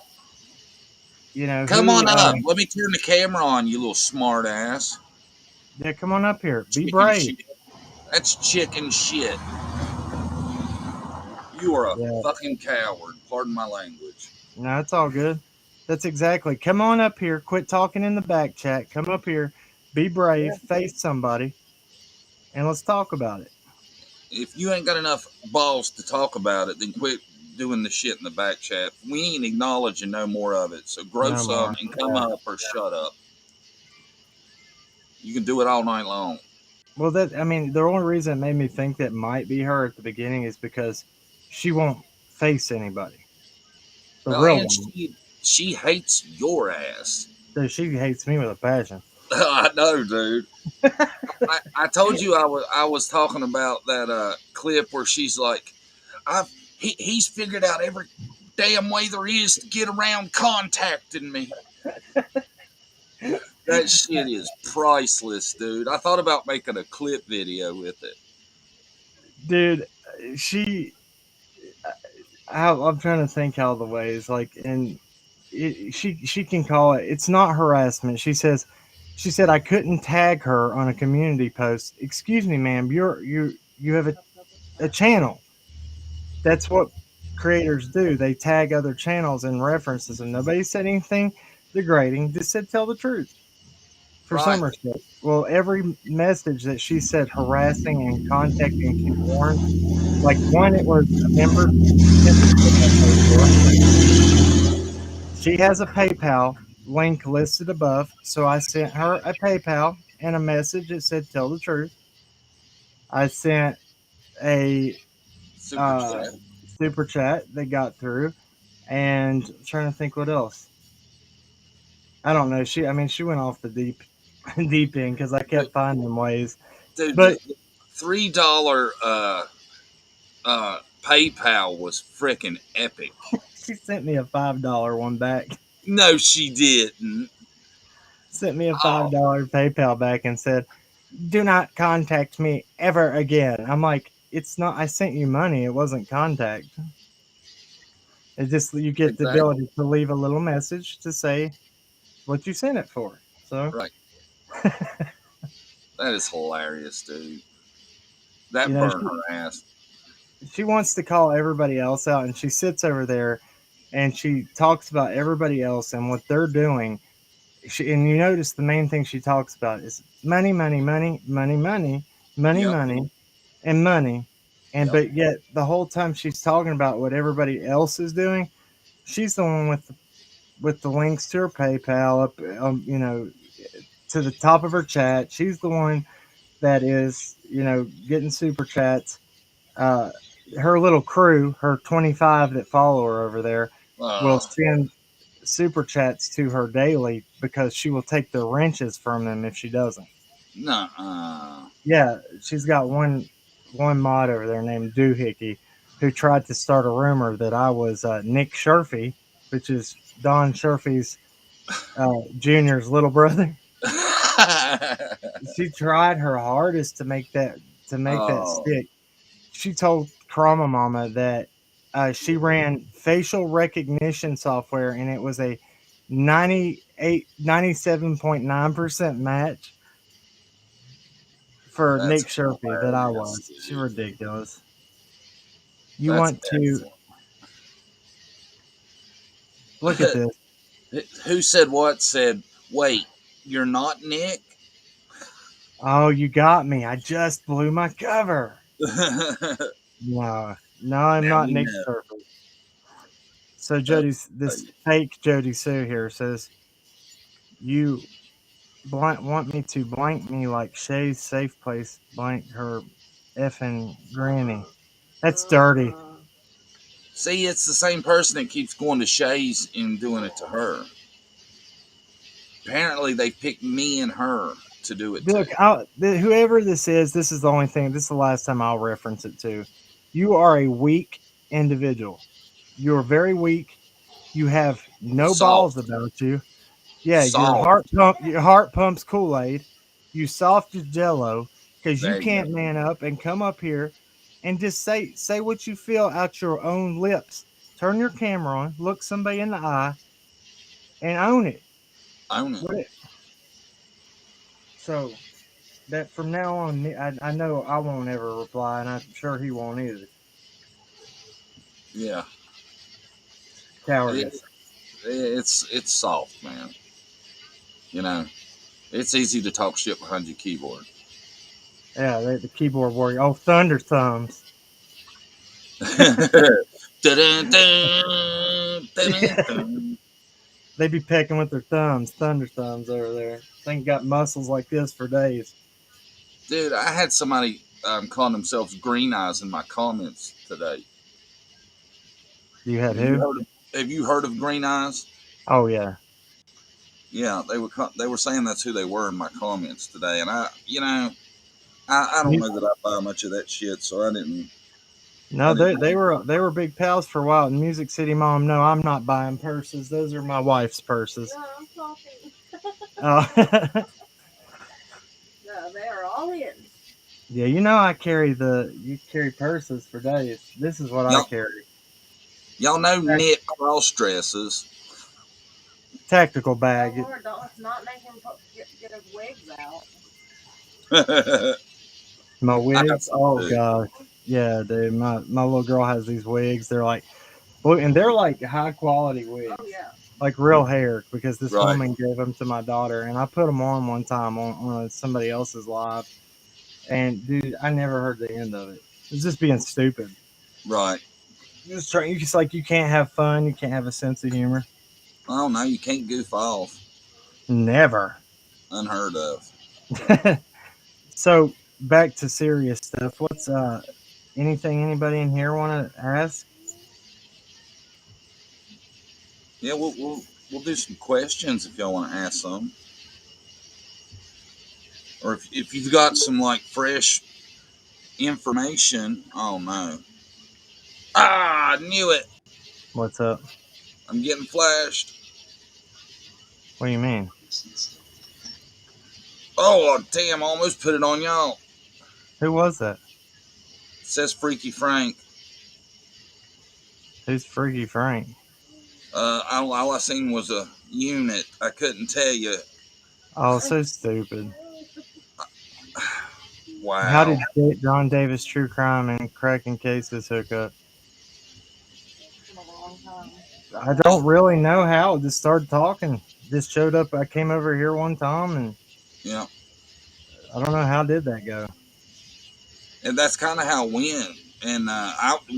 Come who on up. Let me turn the camera on, you little smart ass. yeah, come on up here, be Chicken brave. shit. That's chicken shit. You are a Yeah, fucking coward. Pardon my language. no, it's all good. That's exactly. Come on up here. Quit talking in the back chat. Come up here. Be brave. Face somebody, and let's talk about it. If you ain't got enough balls to talk about it, then quit doing the shit in the back chat. We ain't acknowledging no more of it. So grow No more. some and come Yeah. up or shut up. You can do it all night long. Well, that I mean, the only reason it made me think that might be her at the beginning is because she won't face anybody, the Well, real and one. she hates your ass. So she hates me with a passion. I know, dude. I told you I was talking about that clip where she's like, he's figured out every damn way there is to get around contacting me. That shit is priceless, dude. I thought about making a clip video with it. Dude, she. I'm trying to think how the ways and she can call it. It's not harassment. She said I couldn't tag her on a community post. Excuse me, ma'am. You have a channel. That's what creators do. They tag other channels and references, and nobody said anything degrading. Just said tell the truth for Right. Summer's sake. Well, every message that she said harassing and contacting Kim Warren, like one, it was a membership I paid for. She has a PayPal link listed above, so I sent her a PayPal and a message that said tell the truth. I sent a Super uh, chat. super chat that got through, and I'm trying to think what else. I don't know. I mean, she went off the deep end because I kept finding ways. Dude, But the $3 PayPal was freaking epic. she sent me a $5 one back. No, she didn't. Sent me a Oh, $5 PayPal back and said, "Do not contact me ever again." I'm like, "It's not. I sent you money. It wasn't contact. It just you get the exactly. ability to leave a little message to say what you sent it for." So Right. That is hilarious, dude. you That know, burned her ass. she wants to call everybody else out, and she sits over there and she talks about everybody else and what they're doing. And you notice the main thing she talks about is money, money, money, money, money, money, Yep. money, and money. And Yep. but yet the whole time she's talking about what everybody else is doing, she's the one with the links to her PayPal up, to the top of her chat. She's the one that is, getting super chats. Uh, Her little crew, her 25 that follow her over there, will Uh, send super chats to her daily because she will take the wrenches from them if she doesn't. nuh-uh. Yeah, she's got one mod over there named Doohickey who tried to start a rumor that I was Nick Sherfy, which is Don Sherfy's Junior's little brother. She tried her hardest to make that Oh, stick. She told Krama Mama that she ran facial recognition software and it was a 97.9% match for that's Nick Sherfy that I hilarious, was. She's dude. ridiculous. You That's want to excellent. look at this. Who said what? Said, wait, you're not Nick? Oh, you got me. I just blew my cover. Now No, no, I'm not we Nick know. Sherfy. So Uh, this fake Jody Sue here says you want me to blank me like Shay's safe place blank her effing granny. That's dirty. See, it's the same person that keeps going to Shay's and doing it to her. Apparently, they picked me and her to do it Look, to. whoever this is the only thing. This is the last time I'll reference it to. You are a weak individual. You are very weak. You have no balls Soft. about you. Yeah, Soft. your heart pumps Kool Aid. You soft as Jello because you There you can't go. man up and come up here and just say what you feel out your own lips. Turn your camera on, look somebody in the eye, and own it. Own it. What it so that from now on, I know I won't ever reply, and I'm sure he won't either. Yeah. It, Cowardice. it's soft, man. You know, it's easy to talk shit behind your keyboard. Yeah, the keyboard warrior. Oh, thunder thumbs. Dun-dun, dun, dun, dun. They be pecking with their thumbs, thunder thumbs over there. Think got muscles like this for days. Dude, I had somebody calling themselves Green Eyes in my comments today. You had Have you who? heard of, have you heard of Green Eyes? Oh yeah. Yeah, they were saying that's who they were in my comments today, and I don't You, know that I buy much of that shit, so I no, didn't. they were big pals for a while. In Music City, Mom, no, I'm not buying purses. Those are my wife's purses. No, I'm talking. Oh, No, they are all in. yeah, you carry purses for days. This is what I Y'all carry. y'all know knit cross dresses. Tactical Oh bag. Lord, don't let's not make him get his wigs out. I My got wigs. some Oh too. gosh. Yeah, dude. My little girl has these wigs. They're like blue, and they're like high quality wigs, Oh yeah. like real hair. Because this Right, woman gave them to my daughter, and I put them on one time on somebody else's live. And dude, I never heard the end of it. It's just being stupid. right. Just trying. You just like you can't have fun. You can't have a sense of humor. Oh no, you can't goof off. Never. Unheard of. So back to serious stuff. What's anything anybody in here want to ask? Yeah, we'll do some questions if y'all want to ask some, or if you've got some like fresh information. Oh no! I knew it. What's up? I'm getting flashed. What do you mean? Oh damn! I almost put it on y'all. Who was that? It says Freaky Frank. Who's Freaky Frank? All I seen was a unit. I couldn't tell you. Oh, so stupid. How Wow. did John Davis True Crime and Crackin cases hook up? It's been a long time. I don't really know how. Just started talking. Just showed up. I came over here one time, and Yeah, I don't know how did that go. and that's kind of how it went. And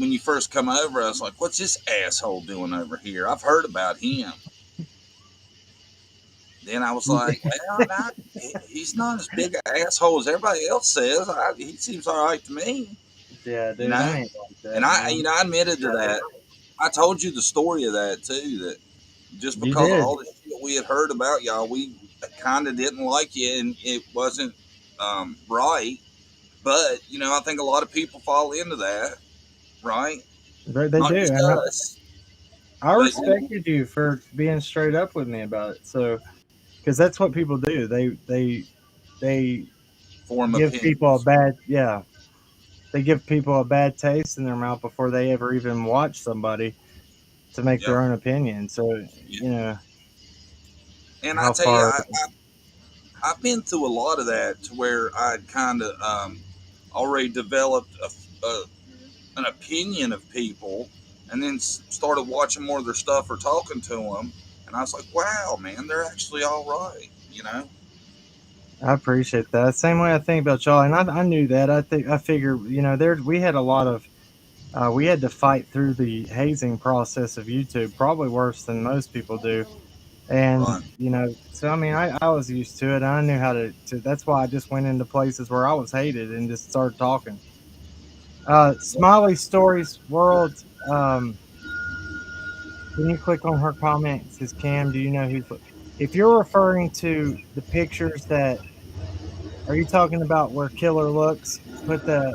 when you first come over, I was like, "What's this asshole doing over here?" I've heard about him. Then I was like, "Well, he's not as big an asshole as everybody else says. He seems all right to me, Yeah, you dude, know." I ain't like And that, man. I admitted to that. I told you the story of that too. That just You because of did. all the shit we had heard about y'all, we kind of didn't like you, and it wasn't right. But I think a lot of people fall into that, right? They Not do, just and us, I but respected you for being straight up with me about it. So, because that's what people do. They form give people a opinions. bad yeah. They give people a bad taste in their mouth before they ever even watch somebody to make Yep. their own opinion. So, Yeah. And I how tell you, far I've been through a lot of that to where I'd kind of already developed an opinion of people, and then started watching more of their stuff or talking to them, and I was like, wow, man, they're actually all right, you know? I appreciate that. Same way I think about y'all, and I knew that. I figure there we had a lot of we had to fight through the hazing process of YouTube, probably worse than most people do. And Right. so I mean, I was used to it. I knew how to. That's why I just went into places where I was hated and just started talking. Smiley Stories World. Can you click on her comment? It says, Cam, do you know who's. If you're referring to the pictures that. Are you talking about where Killer Looks put the.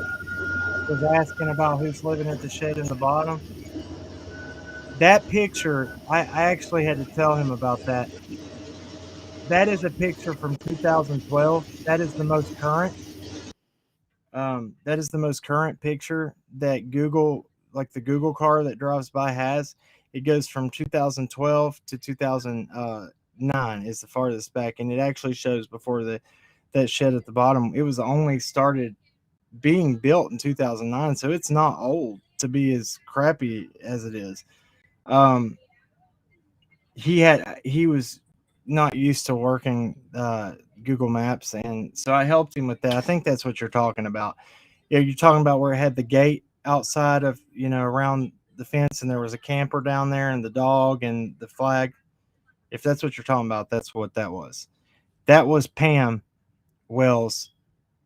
Was asking about who's living at the shed in the bottom? That picture, I actually had to tell him about that. That is a picture from 2012. That is the most current. That is the most current picture that Google, like the Google car that drives by, has. It goes from 2012 to 2009 is the farthest back, and it actually shows before the that shed at the bottom. It was only started being built in 2009, so it's not old to be as crappy as it is. Um, he was not used to working Google Maps, and so I helped him with that. I think that's what you're talking about. Yeah, you're talking about where it had the gate outside of around the fence, and there was a camper down there, and the dog and the flag. If that's what you're talking about, that's what that was. That was Pam Wells,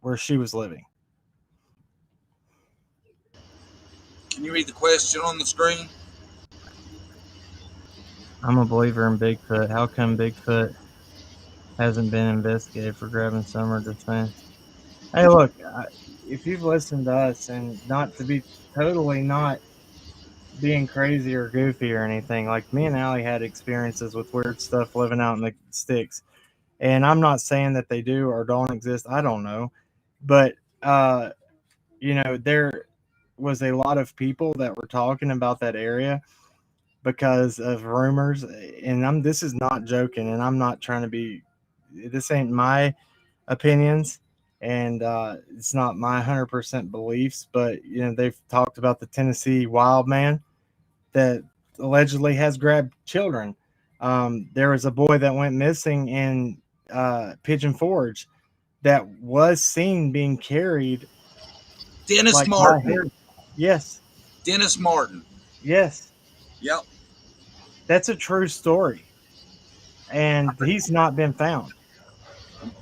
where she was living. Can you read the question on the screen? I'm a believer in Bigfoot. How come Bigfoot hasn't been investigated for grabbing Summer just then? Hey, look, if you've listened to us, and not to be totally not being crazy or goofy or anything, like me and Allie had experiences with weird stuff living out in the sticks. And I'm not saying that they do or don't exist. I don't know. But, uh, there was a lot of people that were talking about that area because of rumors. And this is not joking. And I'm not trying to be, this ain't my opinions, and it's not my 100% beliefs, but they've talked about the Tennessee wild man that allegedly has grabbed children. There was a boy that went missing in Pigeon Forge that was seen being carried Dennis like by Martin. hair. Yes, Dennis Martin. yes, Yep. that's a true story, and he's not been found.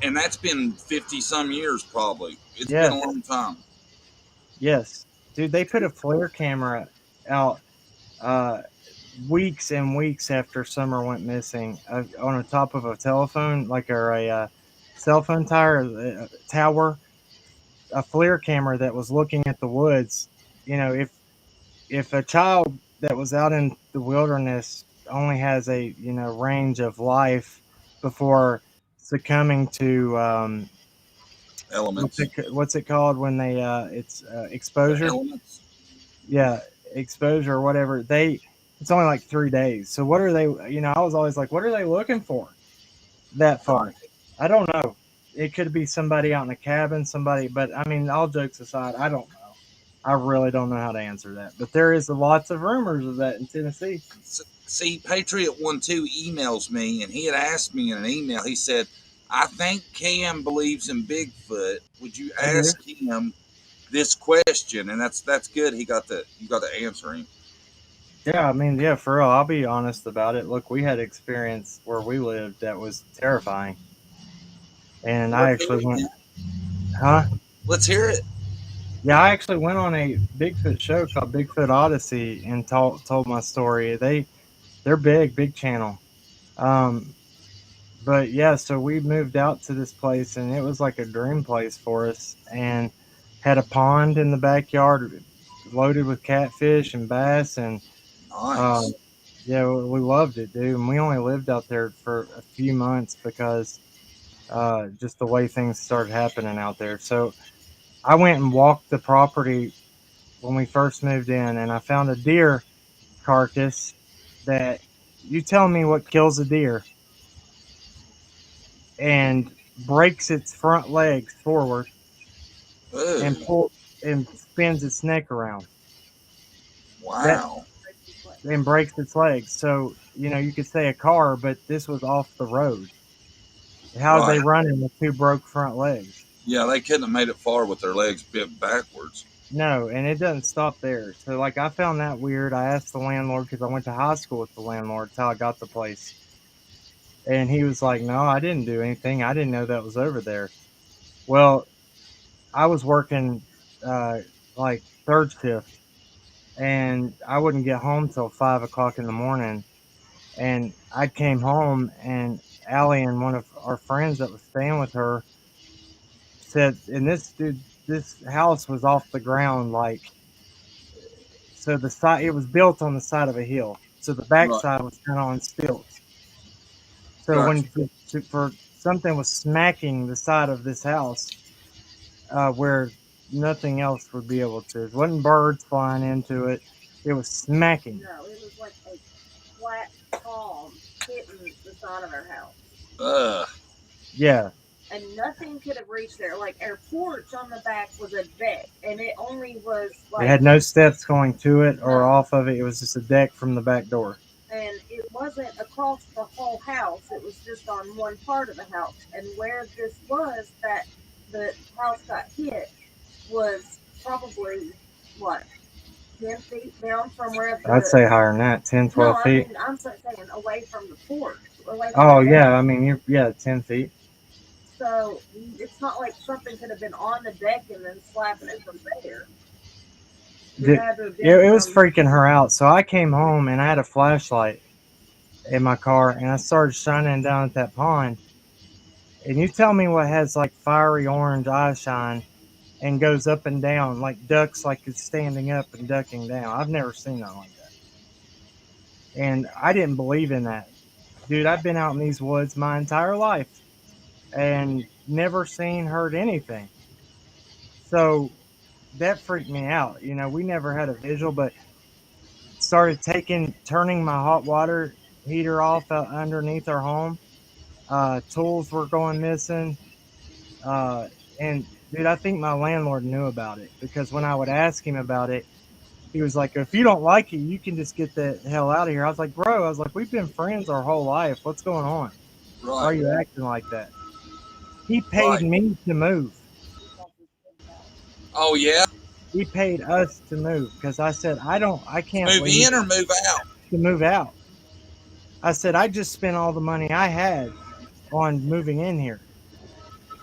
And that's been 50 some years, probably. It's been a Yes, long time. yes, dude, they put a flare camera out uh, weeks and weeks after Summer went missing, on the top of a telephone, like a cell phone tower, a FLIR camera that was looking at the woods. If a child that was out in the wilderness only has a range of life before succumbing to Elements. what's it called when they it's The exposure. elements. Yeah, exposure or whatever. It's only like 3 days. So what are they? I was always like, what are they looking for that Right. far? I don't know. It could be somebody out in a cabin, somebody. But I mean, all jokes aside, I don't know. I really don't know how to answer that. But there is lots of rumors of that in Tennessee. See, Patriot12 emails me, and he had asked me in an email, he said, I think Cam believes in Bigfoot. Would you I do. ask him this question? And that's good. You got to answer him. Yeah, I mean, yeah, for real. I'll be honest about it. Look, we had experience where we lived that was terrifying, and I Let's hear actually it, went, man. huh? Let's hear it. Yeah, I actually went on a Bigfoot show called Bigfoot Odyssey and told my story. They're big channel. Um, but yeah, so we moved out to this place, and it was like a dream place for us, and had a pond in the backyard loaded with catfish and bass, and Nice. um, yeah, we loved it, dude. And we only lived out there for a few months because just the way things started happening out there. So I went and walked the property when we first moved in, and I found a deer carcass that, you tell me what kills a deer and breaks its front legs forward and Ooh, pull and spins its neck around that wow. and breaks its legs. So you could say a car, but this was off the road. How did Right. they run in with two broke front legs? Yeah, they couldn't have made it far with their legs bent backwards. No, and it doesn't stop there. So like I found that weird. I asked the landlord because I went to high school with the landlord. That's how I got the place. And he was like, "No, I didn't do anything. I didn't know that was over there." Well, I was working uh, like third shift, and I wouldn't get home till 5 o'clock in the morning. And I came home, and Allie and one of our friends that was staying with her said, and this dude, this house was off the ground, like, so the side, it was built on the side of a hill, so the Right. backside was kind of on stilts. So when Gotcha. for something was smacking the side of this house, where nothing else would be able to. It wasn't birds flying into it. It was smacking. No, it was like a flat palm hitting the side of our house. Ugh. Yeah, And nothing could have reached there. Like our porch on the back was a deck, and it only was it like had no steps going to it or no, off of it. It was just a deck from the back door. and it wasn't across the whole house. It was just on one part of the house. And where this was, that the house got hit was probably what 10 feet down from where I'd the say higher than that, 10, no, 12 I feet. mean I'm saying away from the porch, away from Oh, the yeah. deck. I mean, yeah, 10 feet. So it's not like something could have been on the deck and then slapping it from there. It It, had to have been it was from freaking her out. So I came home and I had a flashlight in my car and I started shining down at that pond. And you tell me what has like fiery orange eye shine and goes up and down like ducks, like it's standing up and ducking down. I've never seen that like that. And I didn't believe in that. Dude, I've been out in these woods my entire life and never seen, heard anything. So that freaked me out. You know, we never had a visual, but started turning my hot water heater off out underneath our home. Tools were going missing. Uh, and dude, I think my landlord knew about it because when I would ask him about it, he was like, "If you don't like it, you can just get the hell out of here." I was like, "Bro," I was like, "We've been friends our whole life. What's going on? Why are Right. you acting like that?" He paid Right. me to move. Oh yeah. He paid us to move because I said, I can't Move leave in or move out. to move out. I said, I just spent all the money I had on moving in here.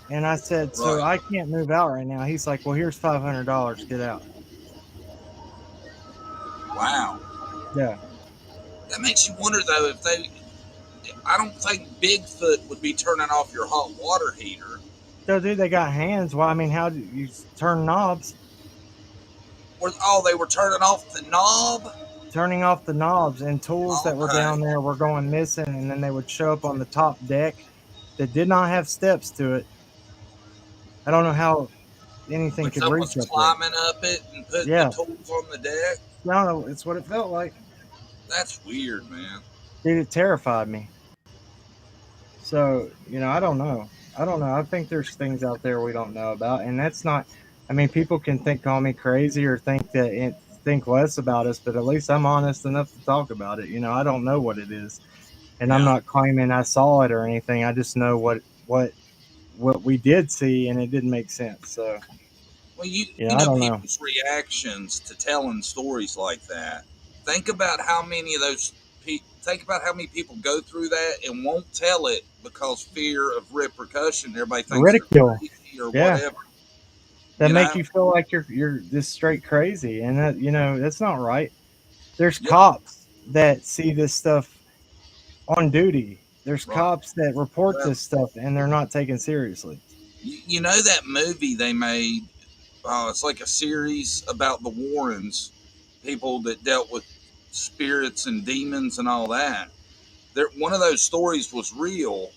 And I said, so Right. I can't move out right now. He's like, well, here's $500. Get out. Wow. Yeah. That makes you wonder though if they. I don't think Bigfoot would be turning off your hot water heater. So, dude, they got hands. Well, I mean, how do you turn knobs? Or oh, they were turning off the knob. Turning off the knobs and tools that were Okay. down there were going missing. And then they would show up on the top deck that did not have steps to it. I don't know how anything Like could reach someone's up there. climbing up it and putting the Yeah. tools on the deck. I don't know. It's what it felt like. That's weird, man. Dude, it terrified me. So, I don't know. I don't know. I think there's things out there we don't know about, and that's not. I mean, people can call me crazy or think less about us, but at least I'm honest enough to talk about it. I don't know what it is, and I'm Yeah. not claiming I saw it or anything. I just know what we did see, and it didn't make sense. So, Well, you yeah, you I know don't know. people's reactions to telling stories like that. Think about how many of those. Think about how many people go through that and won't tell it because fear of repercussion. Everybody thinks they're Ridicule. crazy or Yeah, whatever. that You make know. you feel like you're just straight crazy, and that's not right. There's Yep. cops that see this stuff on duty. There's Right. cops that report Well, this stuff and they're not taken seriously. you know that movie they made. It's like a series about the Warrens, people that dealt with spirits and demons and all that. One of those stories was real,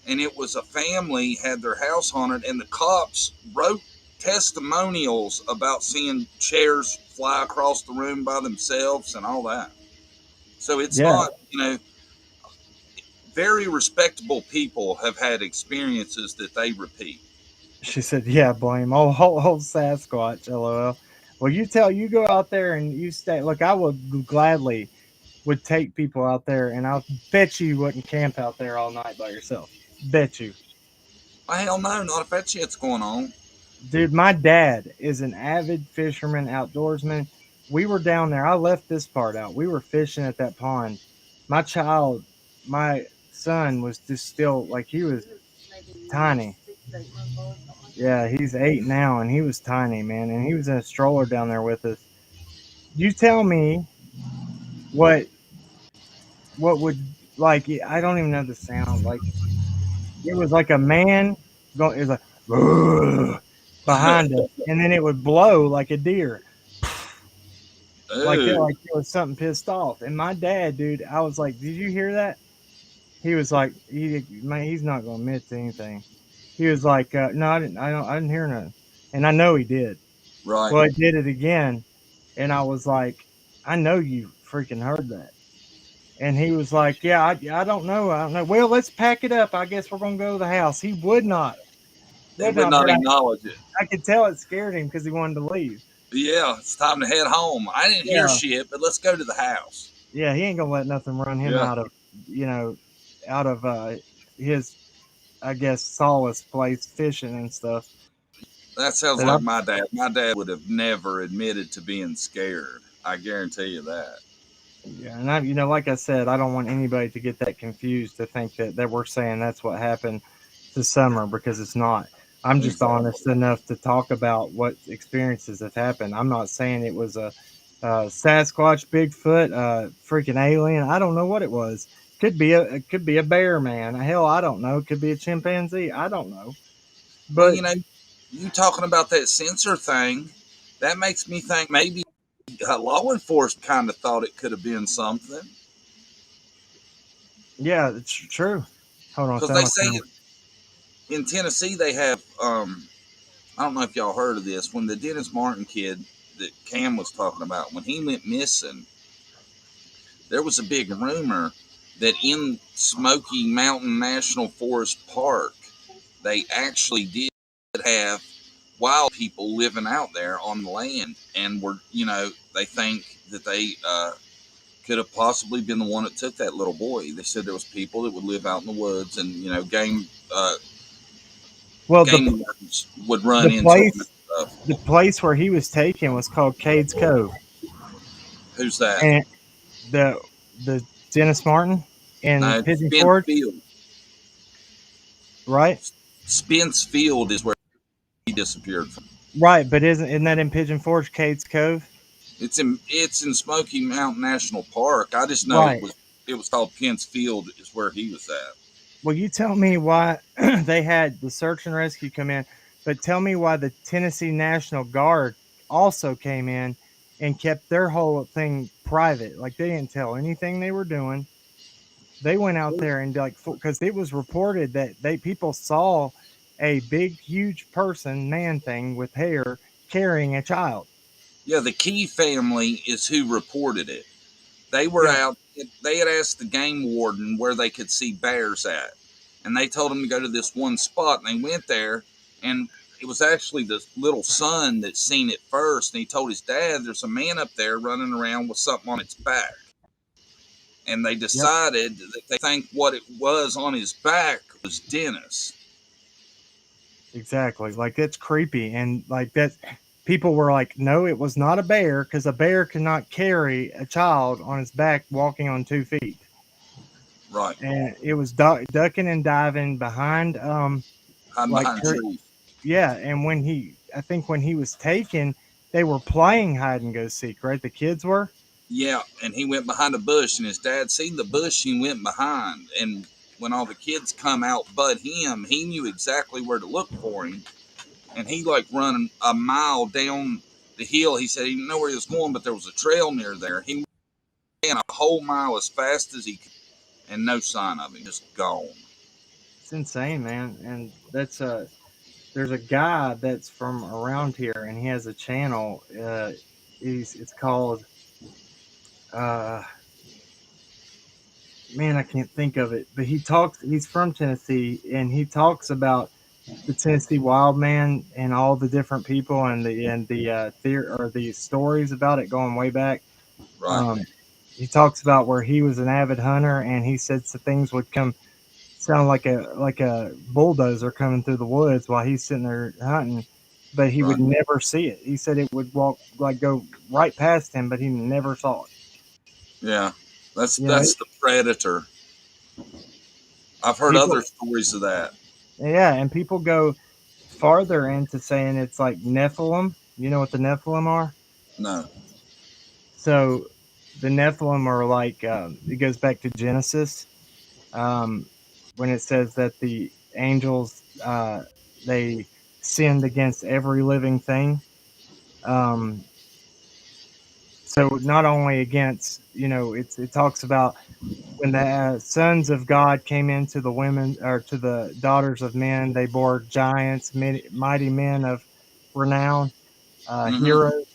and it was a family had their house haunted, and the cops wrote testimonials about seeing chairs fly across the room by themselves and all that. So it's Yeah. not, very respectable people have had experiences that they repeat. She said, yeah, blame old Sasquatch, lol. Well, you go out there and you stay. Look, I would gladly would take people out there and I'll bet you wouldn't camp out there all night by yourself. Bet you. Well, hell no, not if that shit's going on. Dude, my dad is an avid fisherman, outdoorsman. We were down there. I left this part out. We were fishing at that pond. My child, my son was just still like he was He was maybe tiny. 6 to 8 months old, something like that. Yeah, he's 8 now, and he was tiny, man, and he was in a stroller down there with us. You tell me what would like I don't even know the sound. Like it was like a man going. It was like "Ugh," behind us, and then it would blow like a deer, Ooh, like it was something pissed off. And my dad, dude, I was like, "Did you hear that?" He was like, man, he's not going to admit to anything. He was like, "No, I didn't. I didn't hear nothing," and I know he did. right. Well, he did it again, and I was like, "I know you freaking heard that." And he was like, "Yeah, I don't know. I don't know. Well, let's pack it up. I guess we're gonna go to the house." He They would would not, but not acknowledge it. I could tell it scared him because he wanted to leave. Yeah, it's time to head home. I didn't hear Yeah, shit, but let's go to the house. yeah, he ain't gonna let nothing run him Yeah, out of, you know, out of his, I guess, solace place fishing and stuff. that sounds But I, like my dad. My dad would have never admitted to being scared. I guarantee you that. yeah, and like I said, I don't want anybody to get that confused to think that we're saying that's what happened to Summer because it's not. I'm just Exactly. honest enough to talk about what experiences have happened. I'm not saying it was a Sasquatch, Bigfoot, freaking alien. I don't know what it was. It could be a bear, man. Hell, I don't know. It could be a chimpanzee. I don't know. Well, But you talking about that sensor thing, that makes me think maybe law enforcement kind of thought it could have been something yeah, it's true. Hold on, because sound they my say phone. in Tennessee they have. I don't know if y'all heard of this. When the Dennis Martin kid that Cam was talking about, when he went missing, there was a big rumor that in Smoky Mountain National Forest Park, they actually did have wild people living out there on the land, and they think that they could have possibly been the one that took that little boy. They said there was people that would live out in the woods, and Well, game wardens would run the into them and place stuff. the place where he was taken was called Cades Cove, Who's that? and the the Dennis Martin in No, Pigeon Spence Forge, Field. right? Spence Field is where he disappeared from. Right, but isn't that in Pigeon Forge, Cades Cove? It's in Smoky Mountain National Park. I just know Right. it was called Pence Field is where he was at. Well, you tell me why they had the search and rescue come in, but tell me why the Tennessee National Guard also came in and kept their whole thing private. Like they didn't tell anything they were doing. They went out there and like because it was reported that people saw a big, huge person, man thing with hair carrying a child. Yeah, the Key family is who reported it. They were Yeah. out. They had asked the game warden where they could see bears at, and they told them to go to this one spot. And they went there, and it was actually the little son that seen it first. And he told his dad, "There's a man up there running around with something on its back." And they Yep. decided that they think what it was on his back was Dennis. Exactly. Like that's creepy, and like that. People were like, "No, it was not a bear because a bear cannot carry a child on its back walking on 2 feet." Right, And it was ducking and diving behind, hiding like behind trees. yeah. And I think when he was taken, they were playing hide and go seek, right? The kids were. Yeah, and he went behind a bush, and his dad seen the bush he went behind. And when all the kids come out but him, he knew exactly where to look for him. And he like run a mile down the hill. He said he didn't know where he was going, but there was a trail near there. He ran a whole mile as fast as he could, and no sign of him, just gone. It's insane, man. And that's there's a guy that's from around here, and he has a channel. It's called uh man, I can't think of it, but he's from Tennessee, and he talks about the Tennessee wild man and all the different people and the theory or the stories about it going way back. Right. Um, he talks about where he was an avid hunter, and he said some things would come sound like a bulldozer coming through the woods while he's sitting there hunting, but he would Right. never see it. He said it would go right past him, but he never saw it. Yeah. That's You know, that's the predator. I've heard People, other stories of that. yeah, and people go farther into saying it's like Nephilim. You know what the Nephilim are? No. So the Nephilim are like it goes back to Genesis um, when it says that the angels they sinned against every living thing. Um, so not only against it talks about when the sons of God came into the women or to the daughters of men, they bore giants, mighty men of renown, Mm-hmm. heroes.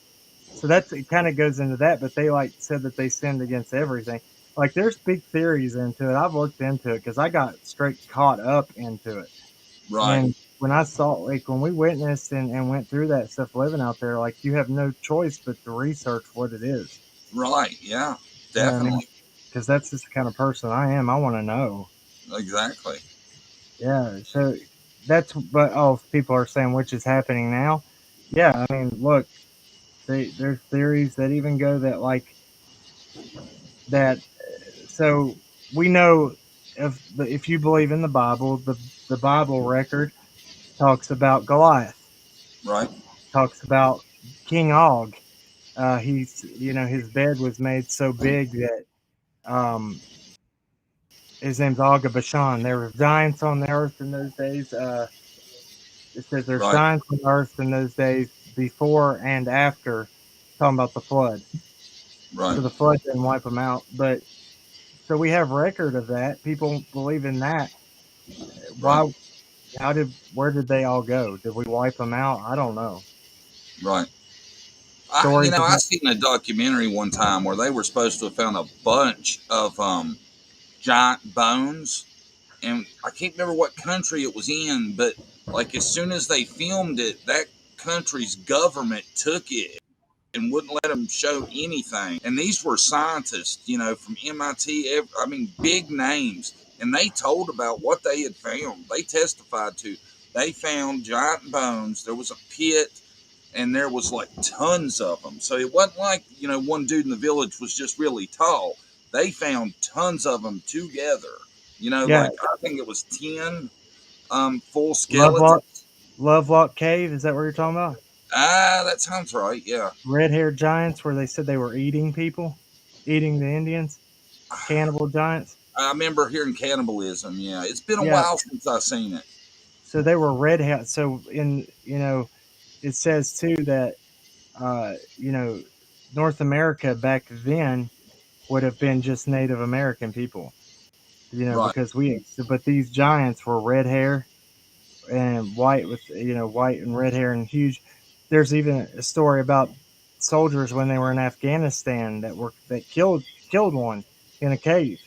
So that's it. Kind of goes into that, but they like said that they sinned against everything. Like there's big theories into it. I've looked into it because I got straight caught up into it. Right. And when I saw, like, when we witnessed and went through that stuff living out there, like, you have no choice but to research what it is. Right. Yeah. You know what I mean? Definitely. Because that's just the kind of person I am. I want to know. Exactly. Yeah. So but oh, people are saying which is happening now. Yeah. I mean, look, there's theories that even go that, like, that. So we know if you believe in the Bible, the Bible record talks about Goliath, Right. talks about King Og. His bed was made so big that um, his name's Og of Bashan. There were giants on the earth in those days. It says there's Right. giants on the earth in those days before and after, talking about the flood. Right. So the flood didn't wipe them out, but so we have record of that. People believe in that. Right. Why? Where did they all go? Did we wipe them out? I don't know. Right. Stories I about seen a documentary one time where they were supposed to have found a bunch of giant bones, and I can't remember what country it was in, but like as soon as they filmed it, that country's government took it and wouldn't let them show anything. And these were scientists, from MIT. I mean, big names, and they told about what they had found. They testified to. They found giant bones. There was a pit, and there was like tons of them. So it wasn't like one dude in the village was just really tall. They found tons of them together. yeah, Like I think it was 10 full Lovelock skeletons. Lovelock Cave. Is that what you're talking about? Ah, that sounds right. Yeah. Red haired giants where they said they were eating people, eating the Indians, cannibal giants. I remember hearing cannibalism. Yeah, it's been a Yeah, while since I've seen it. so they were red hair. So it says too that uh, you know North America back then would have been just Native American people. Right, Because but these giants were red hair and white with white and red hair and huge. There's even a story about soldiers when they were in Afghanistan that killed one in a cave.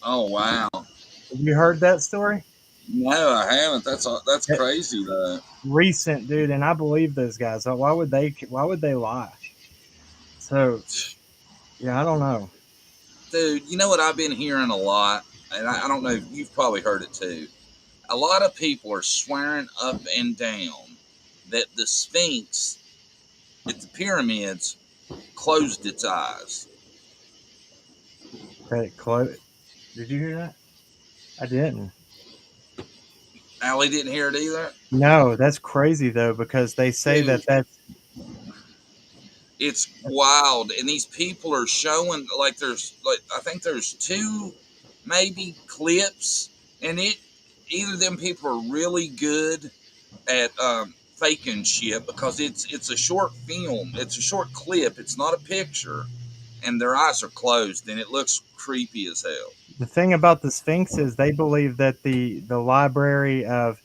oh wow. Have you heard that story? No, I haven't. That's That crazy though. recent, dude, and I believe those guys. Why would they? Why would they lie? So yeah, I don't know. Dude, you know what I've been hearing a lot, and I don't know if you've probably heard it too. A lot of people are swearing up and down that the Sphinx at the pyramids closed its eyes. That it close. Did you hear that? I didn't. Allie didn't hear it either. No, that's crazy though because they say Dude, that that's it's wild, and these people are showing like I think there's two maybe clips, and it either them people are really good at faking shit because it's a short film, it's a short clip, it's not a picture, and their eyes are closed, and it looks creepy as hell. the thing about the Sphinx is they believe that the library of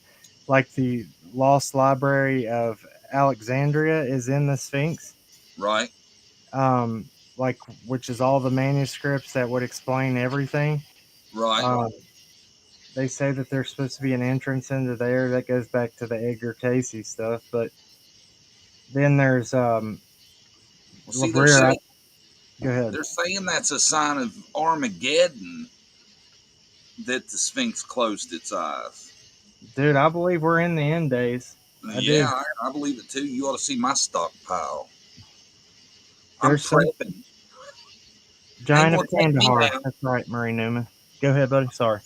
like the lost library of Alexandria is in the Sphinx. Right, Like which is all the manuscripts that would explain everything. right. Um, they say that there's supposed to be an entrance into there that goes back to the Edgar Casey stuff, but then there's Well, see, Labrer. Go ahead, they're saying that's a sign of Armageddon that the Sphinx closed its eyes. dude. I believe we're in the end days. I Yeah, do. I believe it too. You ought to see my stockpile. I'm There's some prepping. Ain't giant of gonna take me Kandahar. down. That's right, Murray Newman. Go ahead, buddy. Sorry.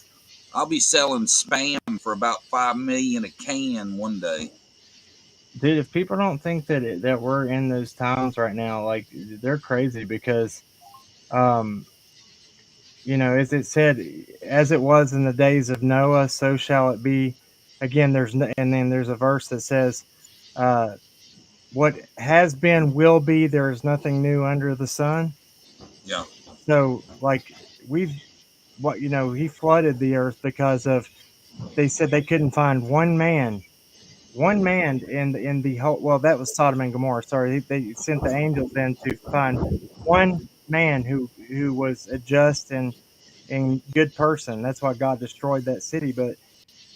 I'll be selling spam for about 5 million a can one day. Dude, if people don't think that we're in those times right now, like they're crazy because, um, as it said, as it was in the days of Noah, so shall it be. Again, and then there's a verse that says, uh, "What has been will be. There is nothing new under the sun." Yeah. So, like we've, he flooded the earth because of they said they couldn't find one man in the whole. Well, that was Sodom and Gomorrah. Sorry, they sent the angels in to find one man who was a just and good person. That's why God destroyed that city. But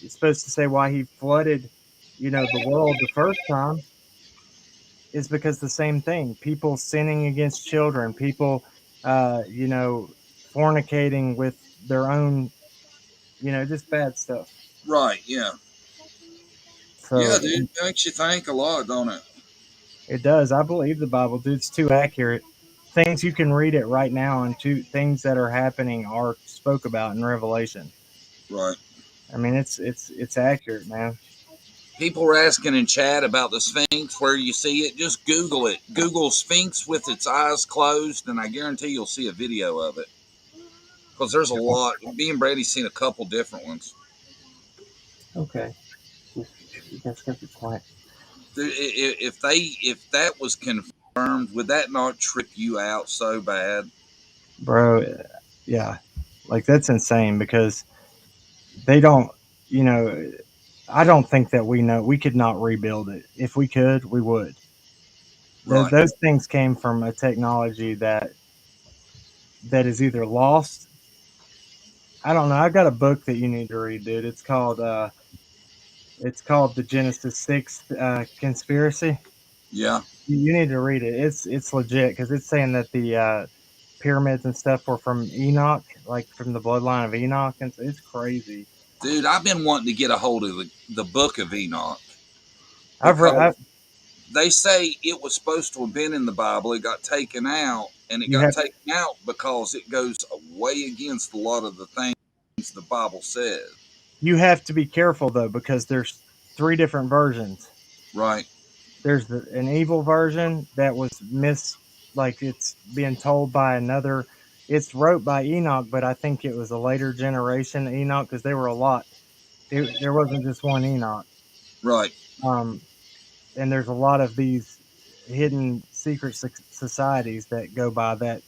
it's supposed to say why He flooded, the world the first time is because the same thing: people sinning against children, people, fornicating with their own, just bad stuff. Right. Yeah. So Yeah, dude. Makes you think a lot, don't it? it does. I believe the Bible, dude. It's too accurate. Things you can read it right now, and two things that are happening are spoke about in Revelation. Right. I mean, it's accurate, man. People were asking in chat about the Sphinx, where you see it. Just Google it. Google Sphinx with its eyes closed, and I guarantee you'll see a video of it. Because there's a lot. Me and Brady's seen a couple different ones. Okay, that's gonna be quiet, If that was confirmed, would that not trip you out so bad? bro. Yeah, like that's insane because they don't. You know, I don't think that we could not rebuild it. If we could, we would. Right. Those things came from a technology that is either lost. I don't know. I got a book that you need to read, dude. It's called the Genesis 6 conspiracy. Yeah. You need to read it. It's legit because it's saying that the pyramids and stuff were from Enoch, like from the bloodline of Enoch, and it's crazy. Dude, I've been wanting to get a hold of the Book of Enoch I've read. because they say it was supposed to have been in the Bible. It got taken out, and it You got have taken out because it goes way against a lot of the things the Bible says. you have to be careful though because there's three different versions. Right. There's an evil version that was like it's being told by another. It's wrote by Enoch, but I think it was a later generation Enoch because there were a lot. There wasn't just one Enoch. Right. Um, and there's a lot of these hidden secret societies that go by that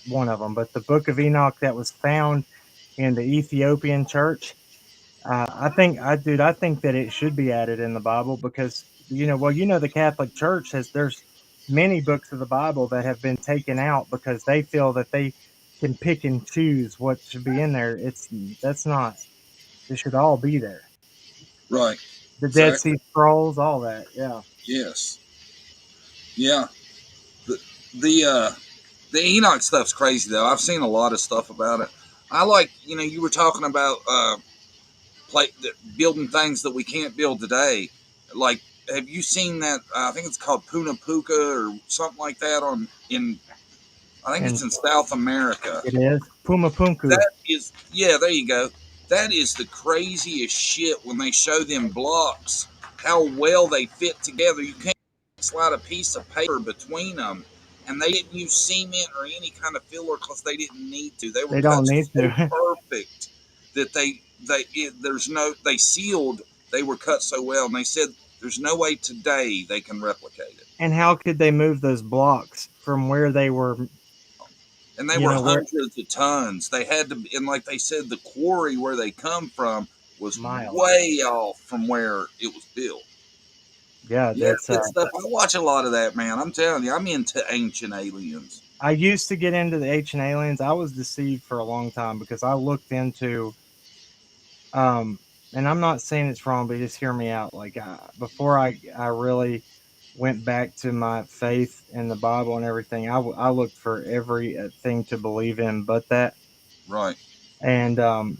one of them. But the Book of Enoch that was found in the Ethiopian church, I think that it should be added in the Bible because the Catholic Church there's many books of the Bible that have been taken out because they feel that they can pick and choose what should be in there. That's not. It should all be there. Right. The Dead Exactly. Sea Scrolls, all that. Yeah. Yes. Yeah. The the uh the Enoch stuff's crazy though. I've seen a lot of stuff about it. I like, you were talking about building things that we can't build today. Like, have you seen that? I think it's called Puna Puka or something like that. I think And it's in South America. it is Puma Punku. That is, yeah, there you go. That is the craziest shit when they show them blocks, how well they fit together. You can't slide a piece of paper between them. And they didn't use cement or any kind of filler because they didn't need to. They were They cut don't need so to. perfect that there's no, they sealed, they were cut so well. And they said there's no way today they can replicate it. And how could they move those blocks from where they were? And they were Where hundreds of tons. They had to, and like they said, the quarry where they come from was miles? way off from where it was built. Yeah, Yeah, that's. good stuff. I watch a lot of that, man. I'm telling you, I'm into ancient aliens. I used to get into the ancient aliens. I was deceived for a long time because I looked into. Um, and I'm not saying it's wrong, but just hear me out. Like before I really went back to my faith in the Bible and everything, I looked for every thing to believe in, but that. Right, And the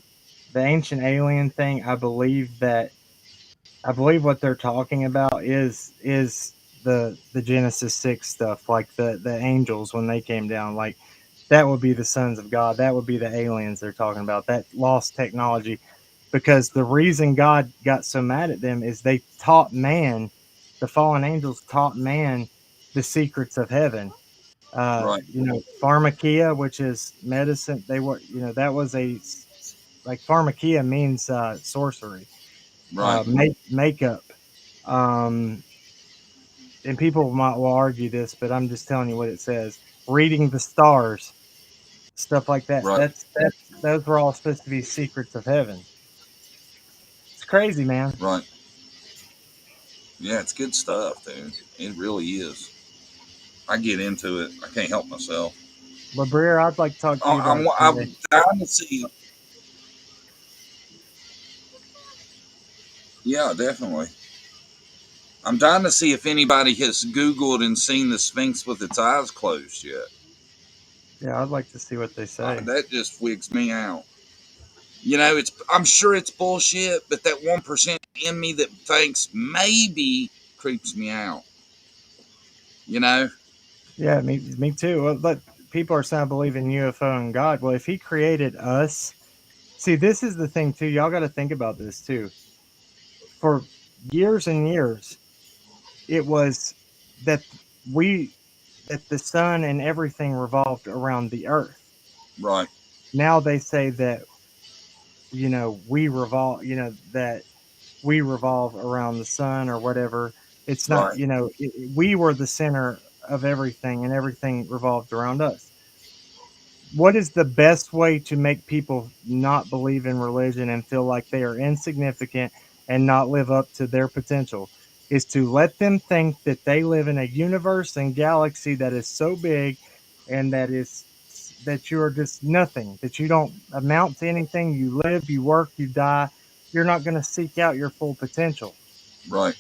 ancient alien thing, I believe what they're talking about is the Genesis 6 stuff, like the angels when they came down, like that would be the sons of God. That would be the aliens they're talking about. That lost technology. because the reason God got so mad at them is they taught man, the fallen angels taught man the secrets of heaven. Right. Pharmakia, which is medicine. They were, that was like pharmakia means sorcery, Right. makeup. Um, and people will argue this, but I'm just telling you what it says. Reading the stars, stuff like that. Right. That's those were all supposed to be secrets of heaven. It's crazy, man. Right. Yeah, it's good stuff, dude. It really is. I get into it. I can't help myself. But Brier, I'd like to talk to you about it someday. I'm dying to see. Yeah, definitely. I'm dying to see if anybody has Googled and seen the Sphinx with its eyes closed yet. Yeah, I'd like to see what they say. That just wigs me out. I'm sure it's bullshit, but that 1% in me that thinks maybe creeps me out. You know? Yeah, me too. Well, but people are saying I believe in UFO and God. Well, if He created us, see, this is the thing too. Y'all got to think about this too. For years and years, it was that we that the sun and everything revolved around the earth. Right. Now they say that we revolve. That we revolve around the sun or whatever. It's not. Right. We were the center of everything, and everything revolved around us. What is the best way to make people not believe in religion and feel like they are insignificant and not live up to their potential? Is to let them think that they live in a universe and galaxy that is so big and that you are just nothing, that you don't amount to anything. You live, you work, you die. You're not going to seek out your full potential. Right.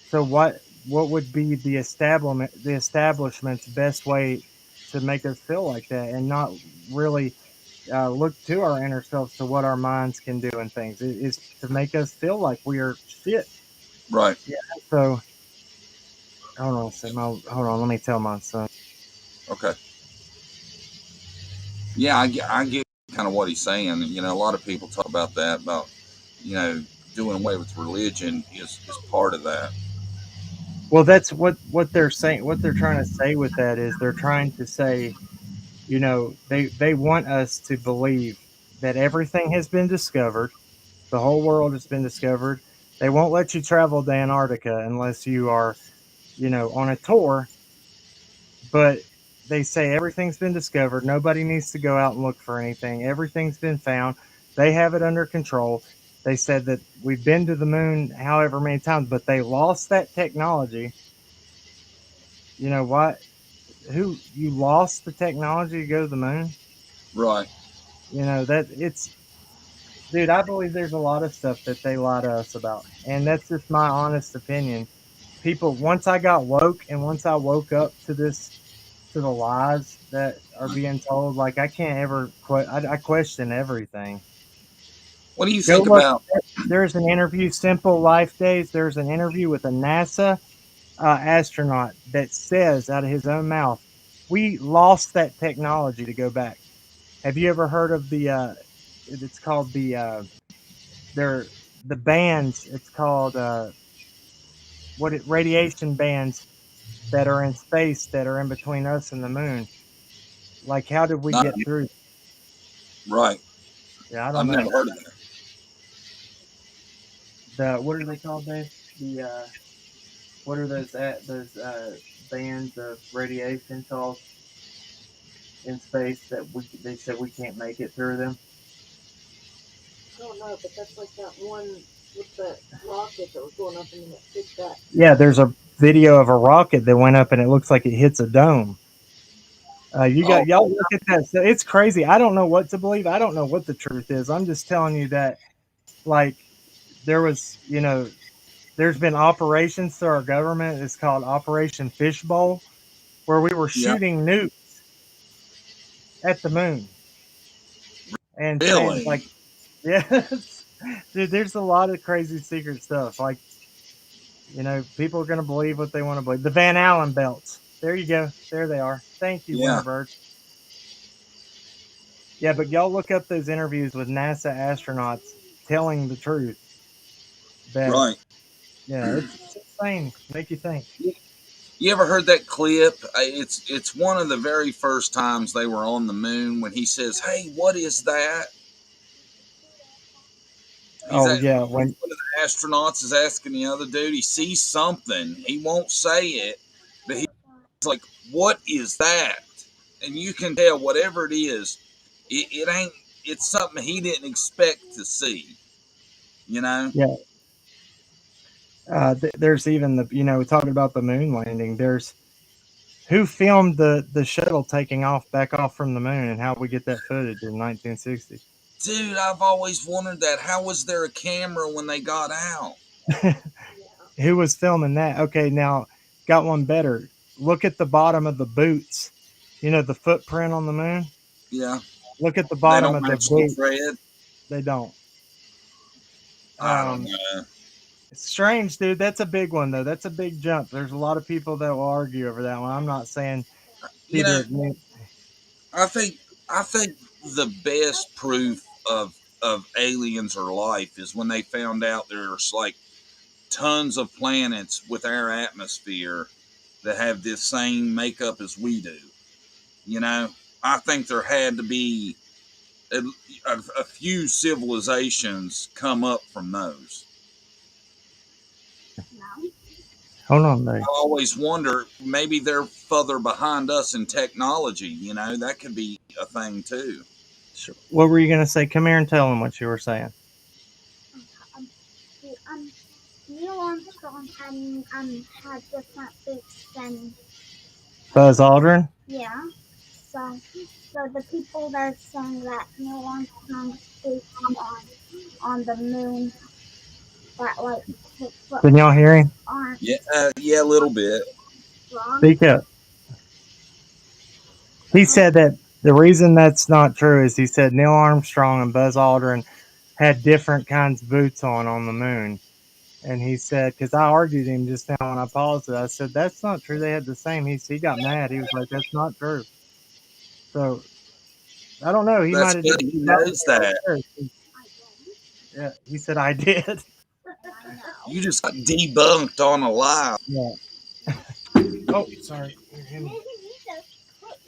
So what would be the establishment's best way to make us feel like that and not really look to our inner selves to what our minds can do and things? It is to make us feel like we are shit. Right. Yeah. So hold on. Let me tell my son. Okay. Yeah, I get kind of what he's saying. A lot of people talk about that, about, you know, doing away with religion is part of that. Well, that's what they're saying. What they're trying to say with that is they're trying to say, they want us to believe that everything has been discovered. The whole world has been discovered. They won't let you travel to Antarctica unless you are, on a tour. But they say everything's been discovered. Nobody needs to go out and look for anything. Everything's been found. They have it under control. They said that we've been to the moon however many times, but they lost that technology. You know what? Who you lost the technology to go to the moon? Right. That it's dude, I believe there's a lot of stuff that they lie to us about. And that's just my honest opinion. People, once I got woke and once I woke up to the lies that are being told, like I can't ever, I question everything. What do you Go think look, about? there's an interview, Simple Life Days. There's an interview with a NASA astronaut that says out of his own mouth, we lost that technology to go back. Have you ever heard of it's called they're the bands. It's called radiation bands that are in space that are in between us and the moon. Like, how did we Not get through? right. Yeah, I I've don't never know. heard of that. What are they called, Dave? The what are those bands of radiation called in space that they said we can't make it through them? I don't know, but that's like that one with the rocket that was going up and then it hit that. Yeah, there's a video of a rocket that went up and it looks like it hits a dome. You got Oh, y'all look at that. So it's crazy. I don't know what to believe. I don't know what the truth is. I'm just telling you that, like, there was, there's been operations through our government. It's called Operation Fishbowl, where we were yeah. shooting nukes at the moon and saying, like, Really? yes, dude, there's a lot of crazy secret stuff. Like, people are going to believe what they want to believe. The Van Allen belts. There you go. There they are. Thank you, Yeah. Winterbird. Yeah, but y'all look up those interviews with NASA astronauts telling the truth. That Right. yeah, it's insane. Make you think. You ever heard that clip? It's one of the very first times they were on the moon when he says, "Hey, what is that?" He's Oh at yeah, one when of the astronauts is asking the other dude. He sees something. He won't say it, but he's like, "What is that?" And you can tell whatever it is, it ain't. It's something he didn't expect to see. You know? yeah, there's even talking about the moon landing. There's who filmed the shuttle taking off back off from the moon and how we get that footage in 1960. Dude, I've always wondered that. How was there a camera when they got out? Who was filming that? Okay, now got one better. Look at the bottom of the boots. You know the footprint on the moon. Yeah, Look at the they bottom don't of the match the boot. thread. They don't. I don't Um, know. it's strange, dude. That's a big one though. That's a big jump. There's a lot of people that will argue over that one. I'm not saying You know, Peter. I think I think the best proof of aliens or life is when they found out there's like tons of planets with our atmosphere that have this same makeup as we do. You know, I think there had to be a few civilizations come up from those. Hold on, buddy. I always wonder maybe they're further behind us in technology. You know, that could be a thing too. Sure. What were you gonna say? Come here and tell him what you were saying. Um, Neil Armstrong had different boots than Buzz Aldrin. yeah. So so the people that are saying that Neil Armstrong's boots on the moon that like his Can y'all hear him? aren't Yeah, a little bit. strong. Speak up. He said that the reason that's not true is he said Neil Armstrong and Buzz Aldrin had different kinds of boots on the moon. And he said, because I argued him just now when I paused it, I said, that's not true. They had the same. He got mad. He was like, that's not true. So I don't know. He might That's have good. just He knows that. yeah, he said I did. You just got debunked on a lie. Yeah. Oh, sorry.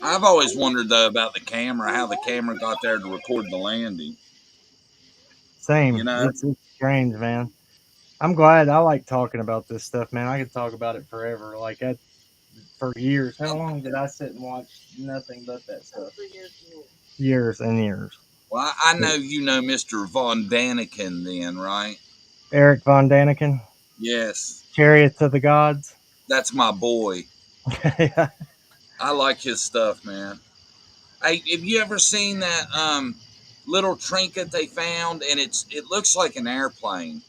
I've always wondered though about the camera, how the camera got there to record the landing. You Same. know, It's strange, man. I'm glad. I like talking about this stuff, man. I could talk about it forever. Like for years. How long did I sit and watch nothing but that stuff? Years and years. well, I know you know Mr. Von Daniken then, right? Eric Von Daniken, Yes, Chariots of the Gods. that's my boy. Yeah. I like his stuff, man. Hey, have you ever seen that little trinket they found? And it looks like an airplane,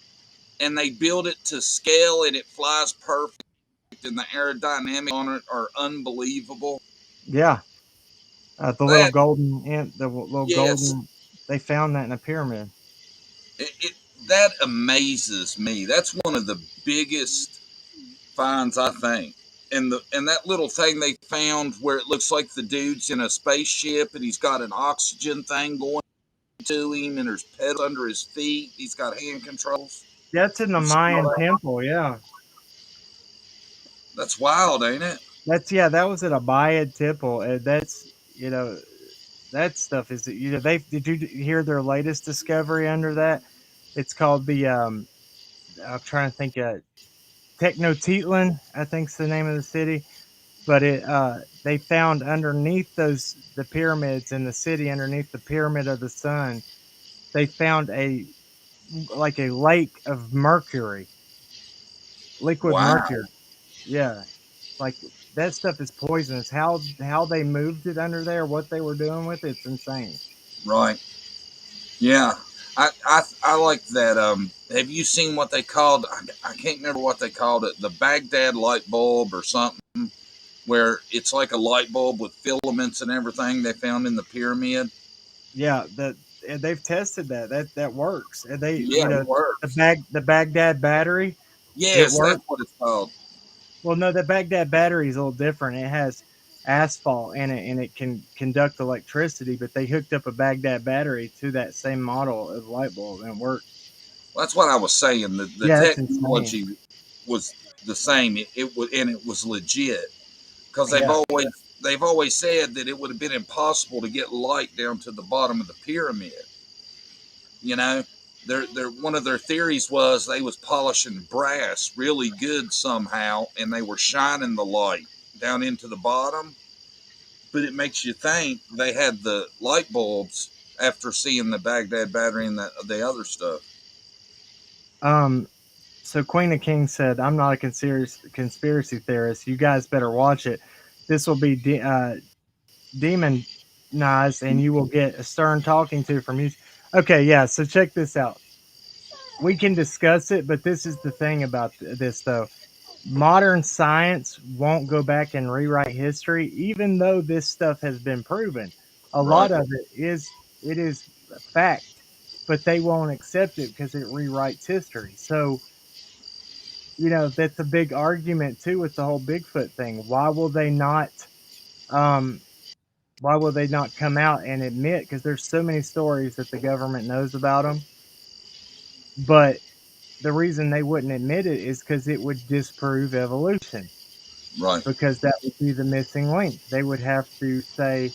and they build it to scale, and it flies perfect, and the aerodynamics on it are unbelievable. Yeah. The little That golden ant, the little yes, golden. They found that in a pyramid. it that amazes me. That's one of the biggest finds I think. And that little thing they found where it looks like the dude's in a spaceship and he's got an oxygen thing going to him and there's pedals under his feet. He's got hand controls. That's in the Mayan temple. Yeah. That's wild, ain't it? That was at a Mayan temple, and that's you know that stuff is they did you hear their latest discovery under that? It's called the I'm trying to think Technotetlan, I think's the name of the city. But they found underneath the pyramids in the city, underneath the pyramid of the sun, they found a lake of mercury, liquid Wow. mercury. Yeah, like that stuff is poisonous. How they moved it under there, what they were doing with it, it's insane. Right. Yeah. I like that. Have you seen what they called? I can't remember what they called it. The Baghdad light bulb or something, where it's like a light bulb with filaments and everything they found in the pyramid. Yeah, they've tested that works. And they Yeah, it works. the Baghdad battery, it Yes, that's works. what it's called. Well, no, the Baghdad battery is a little different. It has asphalt in it, and it can conduct electricity. But they hooked up a Baghdad battery to that same model of light bulb, and it worked. That's what I was saying. The Yeah, it's insane. technology was the same. It was, and it was legit, because Yeah. they've always said that it would have been impossible to get light down to the bottom of the pyramid. You know, their one of their theories was they was polishing brass really good somehow, and they were shining the light down into the bottom. But it makes you think they had the light bulbs after seeing the Baghdad battery and the other stuff. So Queen of Kings said, "I'm not a conspiracy theorist. You guys better watch it. This will be demonized, and you will get a stern talking to from you." Okay, yeah. So check this out. We can discuss it, but this is the thing about this, though. Modern science won't go back and rewrite history, even though this stuff has been proven. A Right. lot of it is fact, but they won't accept it because it rewrites history. So that's a big argument too with the whole Bigfoot thing. Um, why will they not come out and admit? Because there's so many stories that the government knows about them, but the reason they wouldn't admit it is because it would disprove evolution. Right. Because that would be the missing link. They would have to say,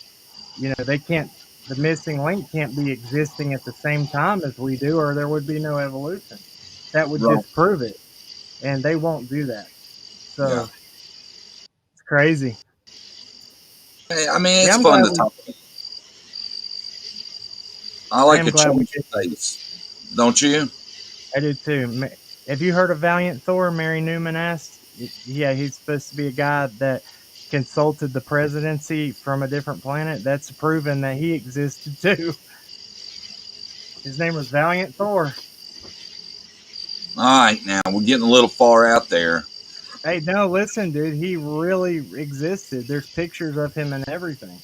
they can't. The missing link can't be existing at the same time as we do, or there would be no evolution. That would Right. disprove it, and they won't do that. Yeah. So it's crazy. Hey, I mean, Yeah, it's I'm fun glad to we. talk. I I like am to glad we change did. things, don't you? I did too. Have you heard of Valiant Thor? Mary Newman asked. Yeah, he's supposed to be a guy that consulted the presidency from a different planet. That's proven that he existed too. His name was Valiant Thor. All right, now we're getting a little far out there. Hey, no, listen, dude. He really existed. There's pictures of him and everything.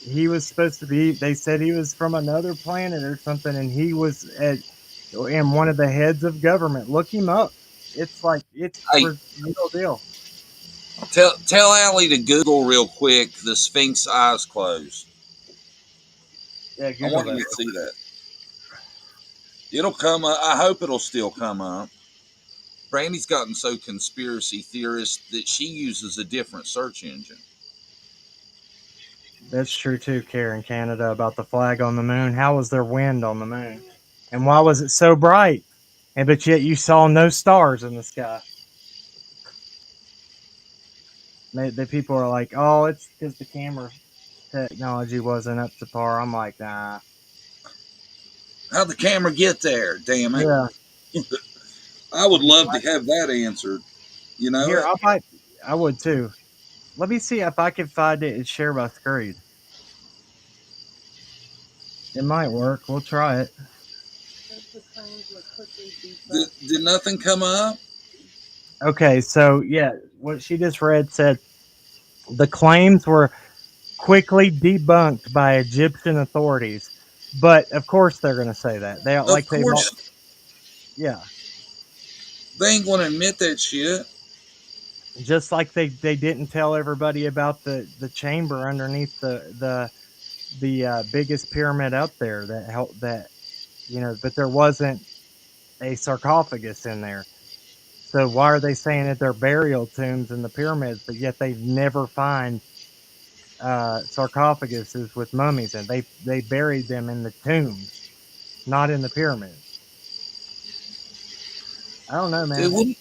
He was supposed to be. They said he was from another planet or something, and he was in one of the heads of government. Look him up. It's Hey, for real deal. tell Allie to Google real quick the Sphinx eyes closed. Yeah, I Google want that. you to see that. It'll come up. I hope it'll still come up. Brandy's gotten so conspiracy theorist that she uses a different search engine. That's true too, Karen, Canada, about the flag on the moon. How was there wind on the moon? And why was it so bright? And but yet you saw no stars in the sky. The people are like, oh, it's because the camera technology wasn't up to par. I'm like, nah. How'd the camera get there? Damn it. Yeah. I would love to have that answered. You know Here, it? I would too. Let me see if I can find it and share my screen. It might work. We'll try it. Did nothing come up? Okay, so yeah, what she just read said the claims were quickly debunked by Egyptian authorities. But of course they're going to say that. Of course, Yeah, they ain't going to admit that shit. just like they didn't tell everybody about the chamber underneath the biggest pyramid up there that helped that but there wasn't a sarcophagus in there. So why are they saying that they're burial tombs in the pyramids, but yet they never find sarcophaguses with mummies, and they buried them in the tombs, not in the pyramids. I don't know, Dude, man.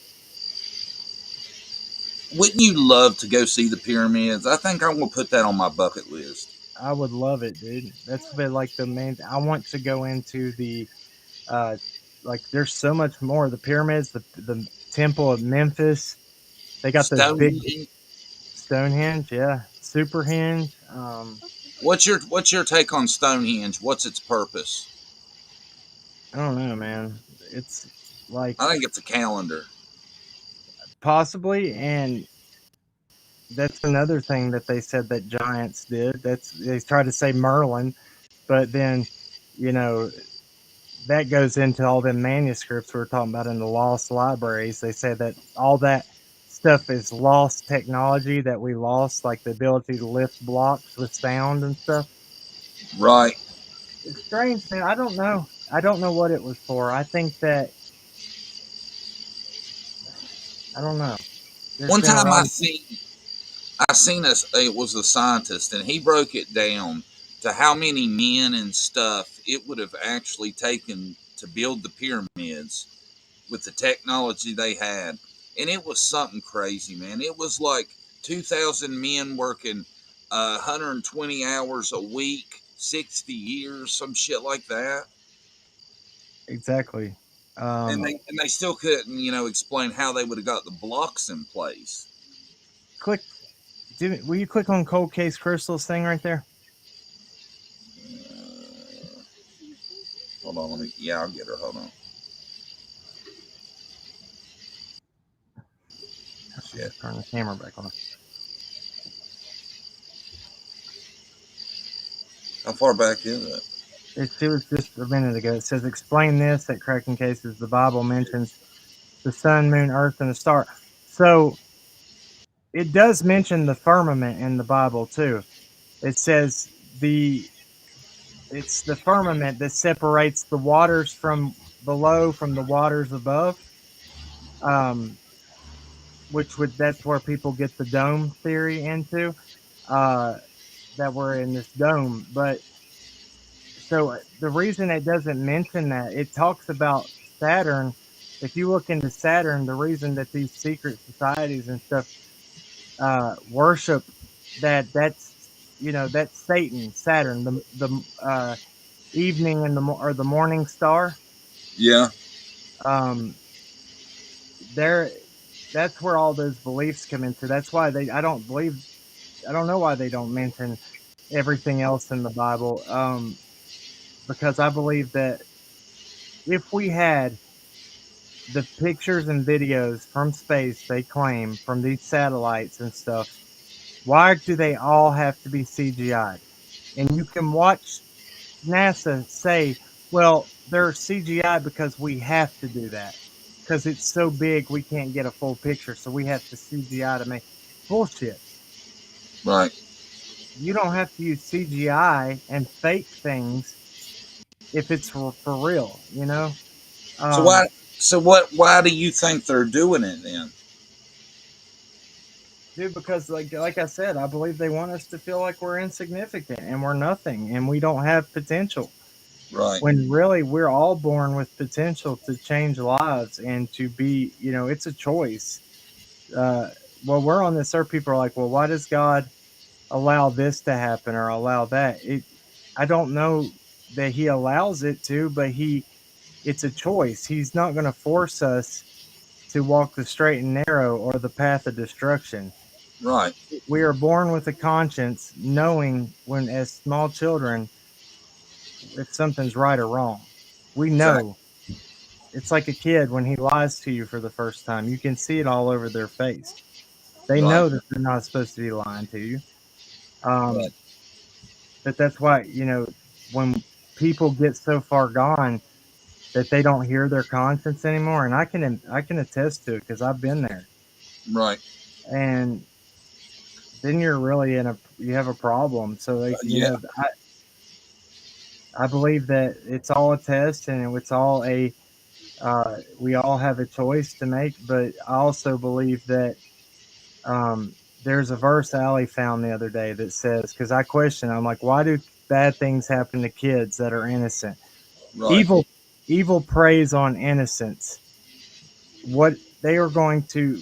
wouldn't you love to go see the pyramids? I think I'm going to put that on my bucket list. I would love it, dude. That's been like the main. I want to go into the uh, like. There's so much more. The pyramids, the Temple of Memphis. They got those big Stonehenge. Stonehenge, yeah, Superhenge. What's your take on Stonehenge? What's its purpose? I don't know, man. It's like I think it's a calendar. possibly, and that's another thing that they said that giants did. They tried to say Merlin, but then you know that goes into all them manuscripts we were talking about in the lost libraries. They say that all that stuff is lost technology that we lost, like the ability to lift blocks with sound and stuff. Right. It's strange, man. I don't know. I don't know what it was for. I think that I don't know. There's One been a time lot of I seen us. It was a scientist, and he broke it down to how many men and stuff it would have actually taken to build the pyramids with the technology they had, and it was something crazy, man. It was like 2,000 men working 120 hours a week, 60 years, some shit like that. exactly. And Um, they still couldn't, explain how they would have got the blocks in place. click. Will you click on cold case crystals thing right there? Uh, Hold on, let me. Yeah, I'll get her. Hold on. I'll Shit. just turn the camera back on. How far back is it? It was just a minute ago. It says, explain this at Crackin Cases. The Bible mentions the sun, moon, earth, and the star. So it does mention the firmament in the Bible too. It says the it's the firmament that separates the waters from below from the waters above. Um, which would that's where people get the dome theory into. Uh, that we're in this dome, but so the reason it doesn't mention that it talks about Saturn. If you look into Saturn, the reason that these secret societies and stuff worship that's Satan, Saturn, the evening and or the morning star. Yeah. Um, there, that's where all those beliefs come into. That's why I don't know why they don't mention everything else in the Bible. Because I believe that if we had the pictures and videos from space they claim from these satellites and stuff, why do they all have to be CGI'd? And you can watch NASA say, well, they're CGI because we have to do that because it's so big we can't get a full picture, so we have to CGI to make bullshit. Right. You don't have to use CGI and fake things if it's for real, you know? So why? Um, So what? Why do you think they're doing it then? Dude, because like I said, I believe they want us to feel like we're insignificant and we're nothing and we don't have potential. Right. When really we're all born with potential to change lives and to be, it's a choice. Uh, well, we're on this earth. People are like, well, why does God allow this to happen or allow that? I don't know that He allows it to, but it's a choice. He's not going to force us to walk the straight and narrow or the path of destruction. Right. We are born with a conscience, knowing when, as small children, if something's right or wrong. We Exactly. know. It's like a kid when he lies to you for the first time. You can see it all over their face. They Right. know that they're not supposed to be lying to you. Right. Um, but that's why, when people get so far gone that they don't hear their conscience anymore, and I can attest to it because I've been there. Right. And then you're really you have a problem. So like, Yeah. I believe that it's all a test and it's all we all have a choice to make. But I also believe that there's a verse Allie found the other day that says, because I question, I'm like, why do bad things happen to kids that are innocent? Right. Evil, evil preys on innocence. What they are going to,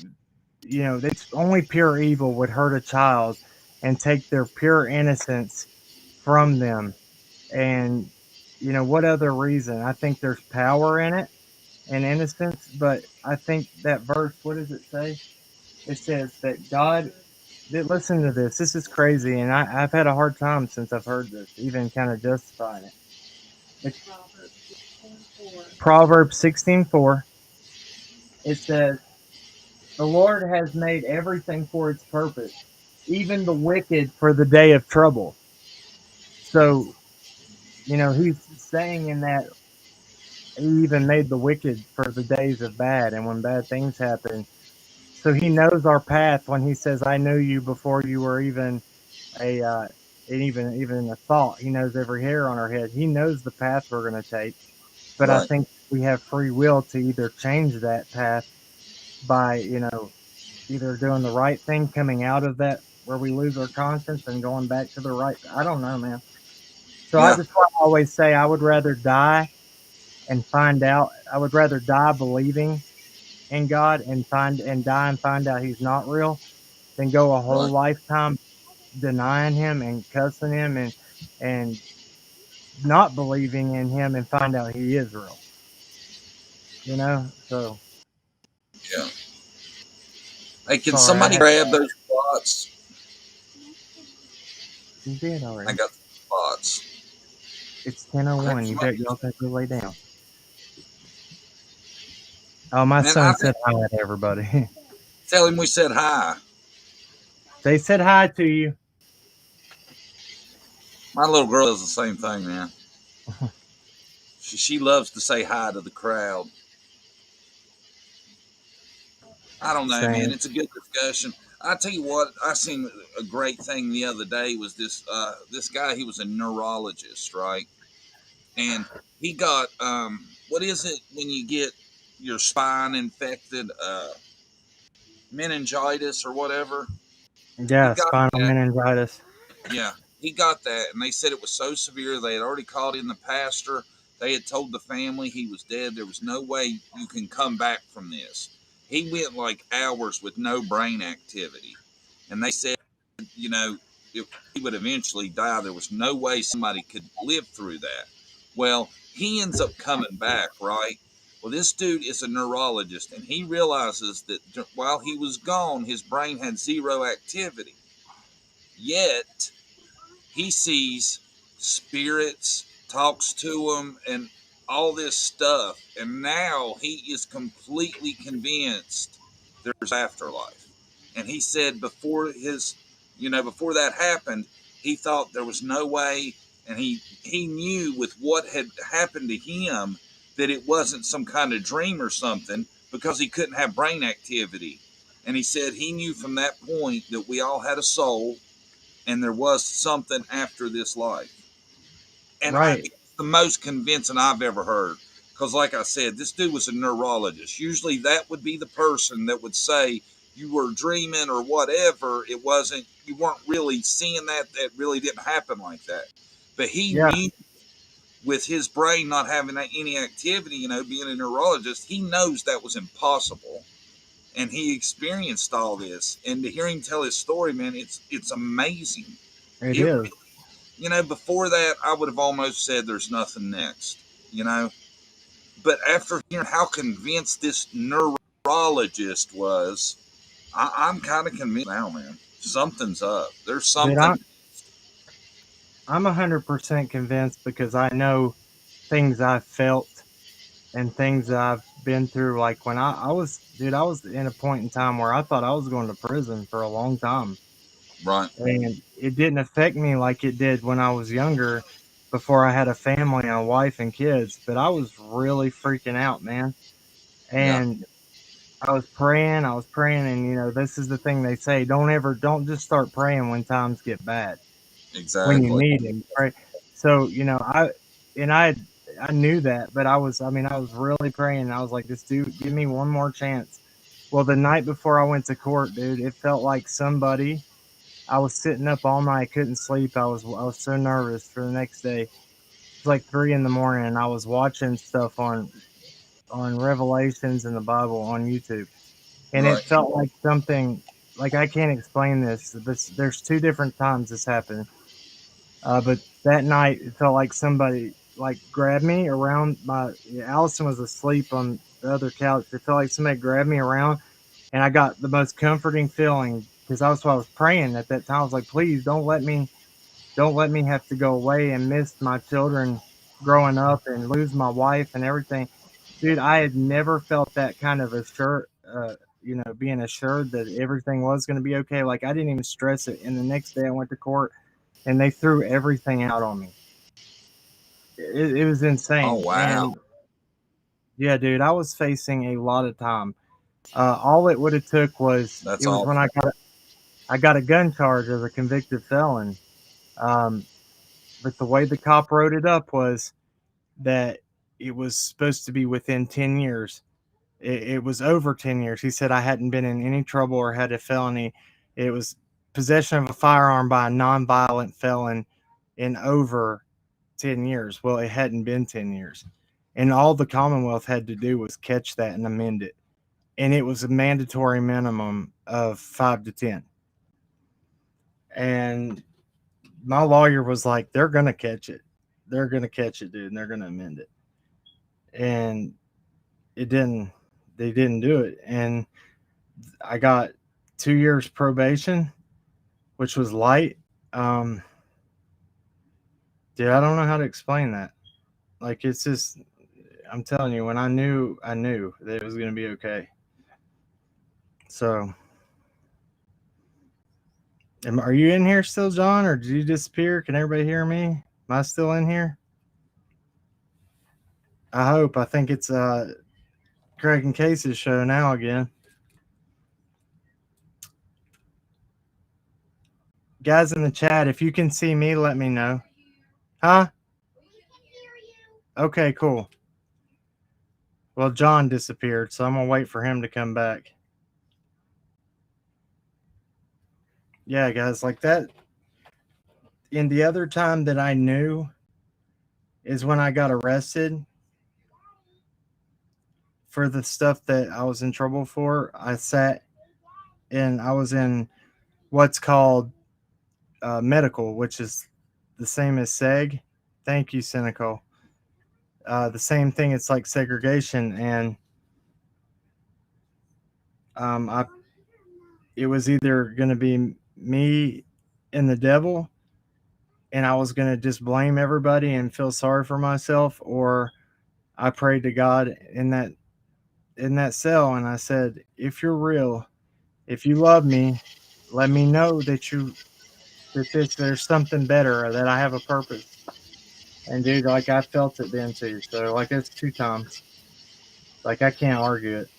it's only pure evil would hurt a child and take their pure innocence from them. And what other reason? I think there's power in it and innocence, but I think that verse, what does it say? It says that God, listen to this. This is crazy, and I've had a hard time since I've heard this, even kind of justifying it. It's Proverbs 16:4. It says, "The Lord has made everything for its purpose, even the wicked for the day of trouble." So, he's saying in that he even made the wicked for the days of bad and when bad things happen. So he knows our path when he says, "I knew you before you were even a even a thought." He knows every hair on our head. He knows the path we're going to take. But I Right. think we have free will to either change that path by, either doing the right thing, coming out of that where we lose our conscience and going back to the right. I don't know, man. So Yeah. that's why I always say I would rather die and find out. I would rather die believing in God and die and find out He's not real than go a whole Right. lifetime denying Him and cussing Him and not believing in Him and find out He is real. So Yeah. Hey, can sorry, I somebody had grab those spots? you did I already. got the spots. It's 10:01. You Somebody, bet y'all can go lay down. Oh, my man, I son said hi to everybody. tell him we said hi. They said hi to you. My little girl does the same thing, man. She loves to say hi to the crowd. I don't know, man. Same. It's a good discussion. I tell you what, I seen a great thing the other day was this guy. He was a neurologist, right? And he got what is it when you get your spine infected, meningitis or whatever? He Yeah, got spinal that. meningitis. Yeah, he got that, and they said it was so severe they had already called in the pastor. They had told the family he was dead. There was no way you can come back from this. He went like hours with no brain activity, and they said, you know, if he would eventually die, there was no way somebody could live through that. Well, he ends up coming back, right? Well, this dude is a neurologist, and he realizes that while he was gone, his brain had zero activity. Yet he sees spirits, talks to them, and all this stuff. And now he is completely convinced there's afterlife. And he said before that happened, he thought there was no way, and he knew with what had happened to him that it wasn't some kind of dream or something because he couldn't have brain activity. And he said he knew from that point that we all had a soul and there was something after this life. And Right. it's the most convincing I've ever heard. Because, like I said, this dude was a neurologist. Usually, that would be the person that would say you were dreaming or whatever. It wasn't, you weren't really seeing that. That really didn't happen like that. But he Yeah. knew with his brain not having any activity, being a neurologist, he knows that was impossible. And he experienced all this. And to hear him tell his story, man, it's amazing. It It is. before that, I would have almost said there's nothing next, you know. But after hearing how convinced this neurologist was, I'm kind of convinced now, man. Something's up. There's Dude, something. I'm 100% convinced because I know things I've felt and things I've been through. Like when I was in a point in time where I thought I was going to prison for a long time. Right. And it didn't affect me like it did when I was younger before I had a family and a wife and kids. But I was really freaking out, man. Yeah. And I was praying, and this is the thing they say: don't just start praying when times get bad. When you Exactly. need Him, right? So I knew that, but I was really praying. I was like, "This dude, give me one more chance." Well, the night before I went to court, dude, it felt like somebody. I was sitting up all night, couldn't sleep. I was so nervous for the next day. It's like 3 in the morning, and I was watching stuff on Revelations in the Bible on YouTube, and it Right. felt like something. Like I can't explain this. There's two different times this happened. But that night, it felt like somebody like grabbed me around my. Yeah, Allison was asleep on the other couch. It felt like somebody grabbed me around, and I got the most comforting feeling because I was praying at that time. I was like, please don't let me have to go away and miss my children growing up and lose my wife and everything. Dude, I had never felt that kind of being assured that everything was going to be okay. Like I didn't even stress it. And the next day I went to court and they threw everything out on me. It was Oh insane. wow. And yeah, dude, I was facing a lot of time. All it would have took was That's it was when awful. I got a gun charge as a convicted felon. Um, but the way the cop wrote it up was that it was supposed to be within 10 years. It was over 10 years. He said I hadn't been in any trouble or had a felony. It was possession of a firearm by a nonviolent felon in over 10 years. Well, it hadn't been 10 years. And all the Commonwealth had to do was catch that and amend it. And it was a mandatory minimum of 5 to 10. And my lawyer was like, they're going to catch it. They're going to catch it, dude, and they're going to amend it. And it didn't. They didn't do it. And I got 2 years probation, which was light. Dude, I don't know how to explain that. Like, it's just, I'm telling you, when I knew that it was going to be okay. So, are you in here still, John, or did you disappear? Can everybody hear me? Am I still in here? I hope. I think it's Crackin Case's show now again. Guys in the chat, if you can see me, let me know. Huh? Okay, cool. Well, John disappeared, so I'm going to wait for him to come back. Yeah, guys, like that. And the other time that I knew is when I got arrested for the stuff that I was in trouble for. I sat and I was in what's called medical, which is the same as seg. Thank you, Cynical. The same thing. It's like segregation, and it was either going to be me and the devil, and I was going to just blame everybody and feel sorry for myself, or I prayed to God in that cell, and I said, if you're real, if you love me, let me know that there's something better, or that I have a purpose. And dude, like, I felt it then too. So like, it's 2 times. Like, I can't argue it.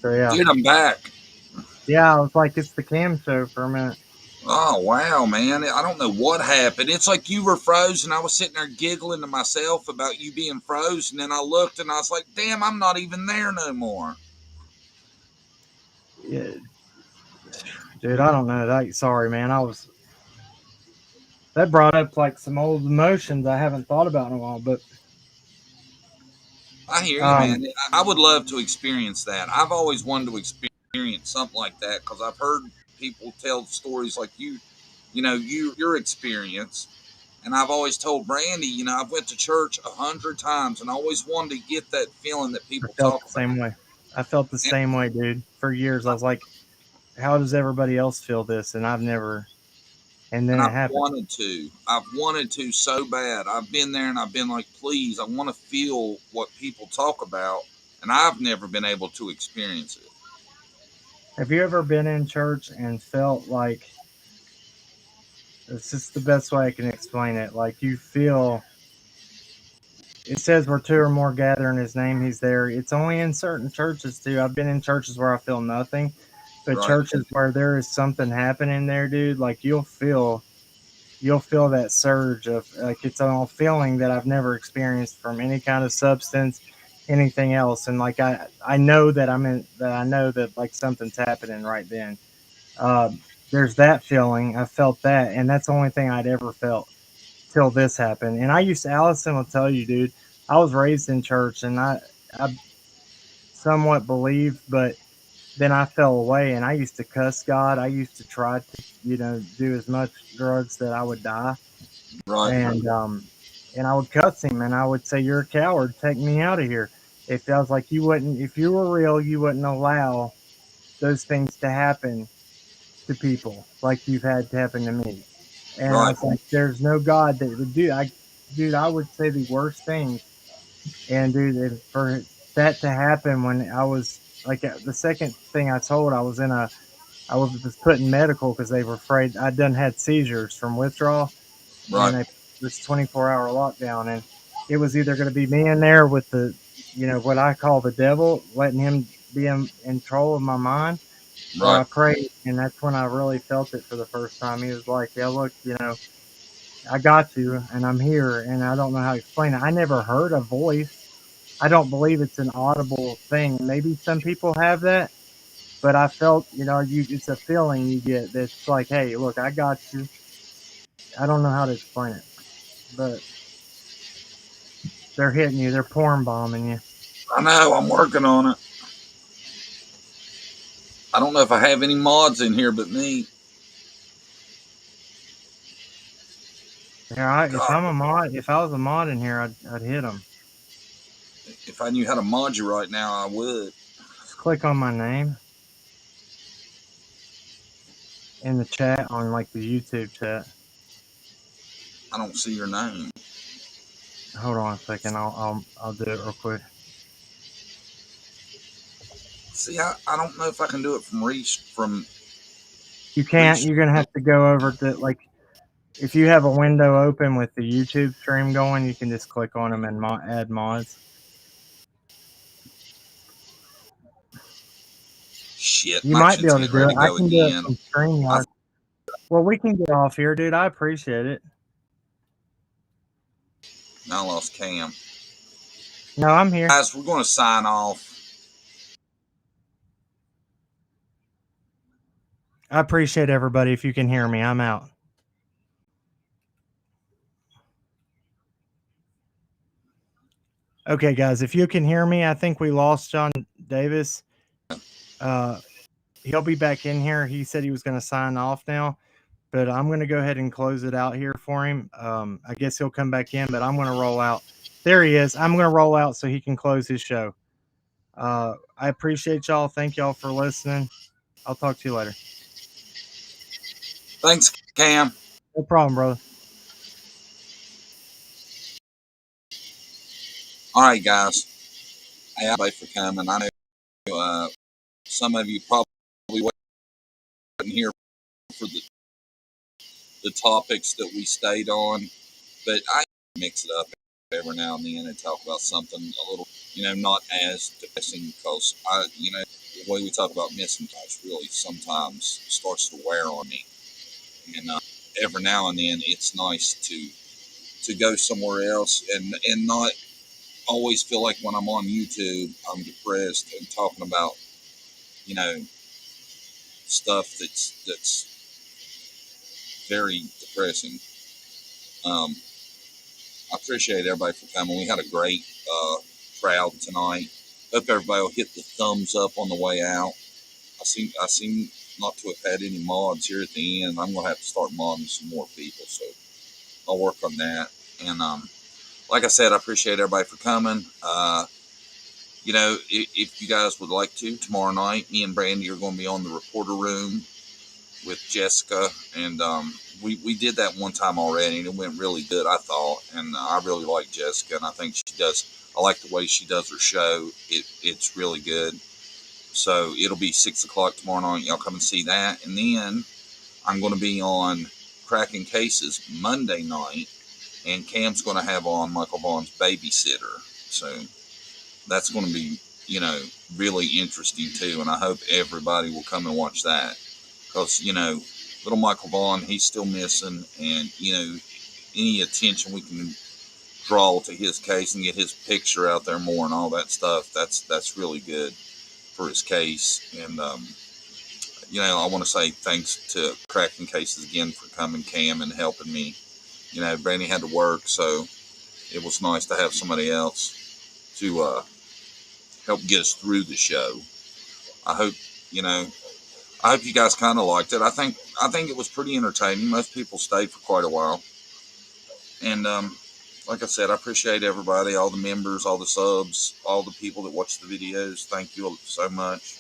So yeah. Dude, I'm back. Yeah, I was like, it's the cam show for a minute. Oh, wow, man. I don't know what happened. It's like you were frozen. I was sitting there giggling to myself about you being frozen. And I looked and I was like, damn, I'm not even there no more. Yeah. Dude, I don't know. Sorry, man. That brought up like some old emotions I haven't thought about in a while, but I hear you, man. I would love to experience that. I've always wanted to experience something like that because I've heard people tell stories like your experience. And I've always told Brandy, I've went to church 100 times and I always wanted to get that feeling that people talk about. Same way. I felt the same way, dude. For years, I was like, how does everybody else feel this? And I've never. And then it happened. I've wanted to so bad. I've been there and I've been like, please, I want to feel what people talk about. And I've never been able to experience it. Have you ever been in church and felt like, it's just the best way I can explain it, like you feel, it says where 2 or more gather in his name, he's there. It's only in certain churches too. I've been in churches where I feel nothing, but Right. churches where there is something happening there, dude, like you'll feel that surge of, like, it's a feeling that I've never experienced from any kind of substance, anything else. And like, I know that I know that like something's happening right then. There's that feeling. I felt that, and that's the only thing I'd ever felt till this happened. And Allison will tell you, dude, I was raised in church, and I somewhat believed, but then I fell away, and I used to cuss God. I used to try to, do as much drugs that I would die. Right. And I would cuss him, and I would say, "You're a coward. Take me out of here." If I was like, if you were real, you wouldn't allow those things to happen to people like you've had to happen to me. And I was like, there's no God that would do. I would say the worst things. And dude, for that to happen when I was like, the second thing I told, I was just put in medical because they were afraid I'd had seizures from withdrawal. Right. And this 24-hour lockdown, and it was either going to be me in there with the, what I call the devil, letting him be in control of my mind. Right. I prayed, and that's when I really felt it for the first time. He was like, yeah, look, I got you, and I'm here, and I don't know how to explain it. I never heard a voice. I don't believe it's an audible thing. Maybe some people have that, but I felt, it's a feeling you get that's like, hey, look, I got you. I don't know how to explain it, but they're hitting you. They're porn bombing you. I know, I'm working on it. I don't know if I have any mods in here but me. Yeah, if God, I'm a mod, if I was a mod in here, I'd hit them. if I knew how to mod you right now, I would. Just click on my name in the chat on like the YouTube chat. I don't see your name. Hold on a second. I'll do it real quick. See, I don't know if I can do it from You can't. You're gonna have to go over to like if you have a window open with the YouTube stream going, you can just click on them and add mods. Shit, You my might be shit's able to getting do ready it. to I go can do it again. from StreamYard. Well, we can get off here, dude. I appreciate it. I lost Cam. No, I'm here. Guys, we're going to sign off. I appreciate everybody. If you can hear me, I'm out. Okay, guys, if you can hear me, I think we lost John Davis. He'll be back in here. He said he was going to sign off now, but I'm going to go ahead and close it out here for him. I guess he'll come back in, but I'm going to roll out. There he is. I'm going to roll out so he can close his show. I appreciate y'all. Thank y'all for listening. I'll talk to you later. Thanks, Cam. No problem, brother. All right, guys. Hey, everybody for coming. I know some of you probably wasn't here for the topics that we stayed on, but I mix it up every now and then and talk about something a little, not as depressing because the way we talk about missing guys really sometimes starts to wear on me, and every now and then it's nice to go somewhere else and not always feel like when I'm on YouTube I'm depressed and talking about stuff that's very depressing. I appreciate everybody for coming. We had a great crowd tonight. Hope everybody will hit the thumbs up on the way out. I seem not to have had any mods here at the end. I'm gonna have to start modding some more people, so I'll work on that. And like I said, I appreciate everybody for coming. If you guys would like to, tomorrow night, me and Brandy are going to be on the reporter room with Jessica, and we did that one time already, and it went really good, I thought. And I really like Jessica, and I think she does. I like the way she does her show. It's really good. So it'll be 6 o'clock tomorrow night. Y'all come and see that, and then I'm going to be on Crackin Cases Monday night, and Cam's going to have on Michael Vaughn's babysitter. So that's going to be, really interesting too. And I hope everybody will come and watch that because, little Michael Vaughn, he's still missing. And, any attention we can draw to his case and get his picture out there more and all that stuff, that's really good for his case. And, I want to say thanks to Crackin Cases again for coming, Cam, and helping me. Brandy had to work, so it was nice to have somebody else to help get us through the show. I hope you guys kind of liked it. I think it was pretty entertaining. Most people stayed for quite a while, and like I said, I appreciate everybody, all the members, all the subs, all the people that watch the videos. Thank you so much,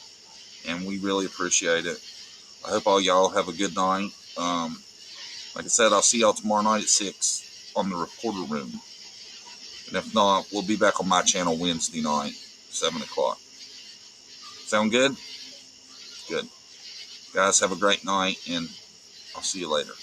and we really appreciate it. I hope all y'all have a good night. Like I said, I'll see y'all tomorrow night at 6 on the reporter room, and if not, we'll be back on my channel Wednesday night, 7 o'clock. Sound good? Good. Guys, have a great night, and I'll see you later.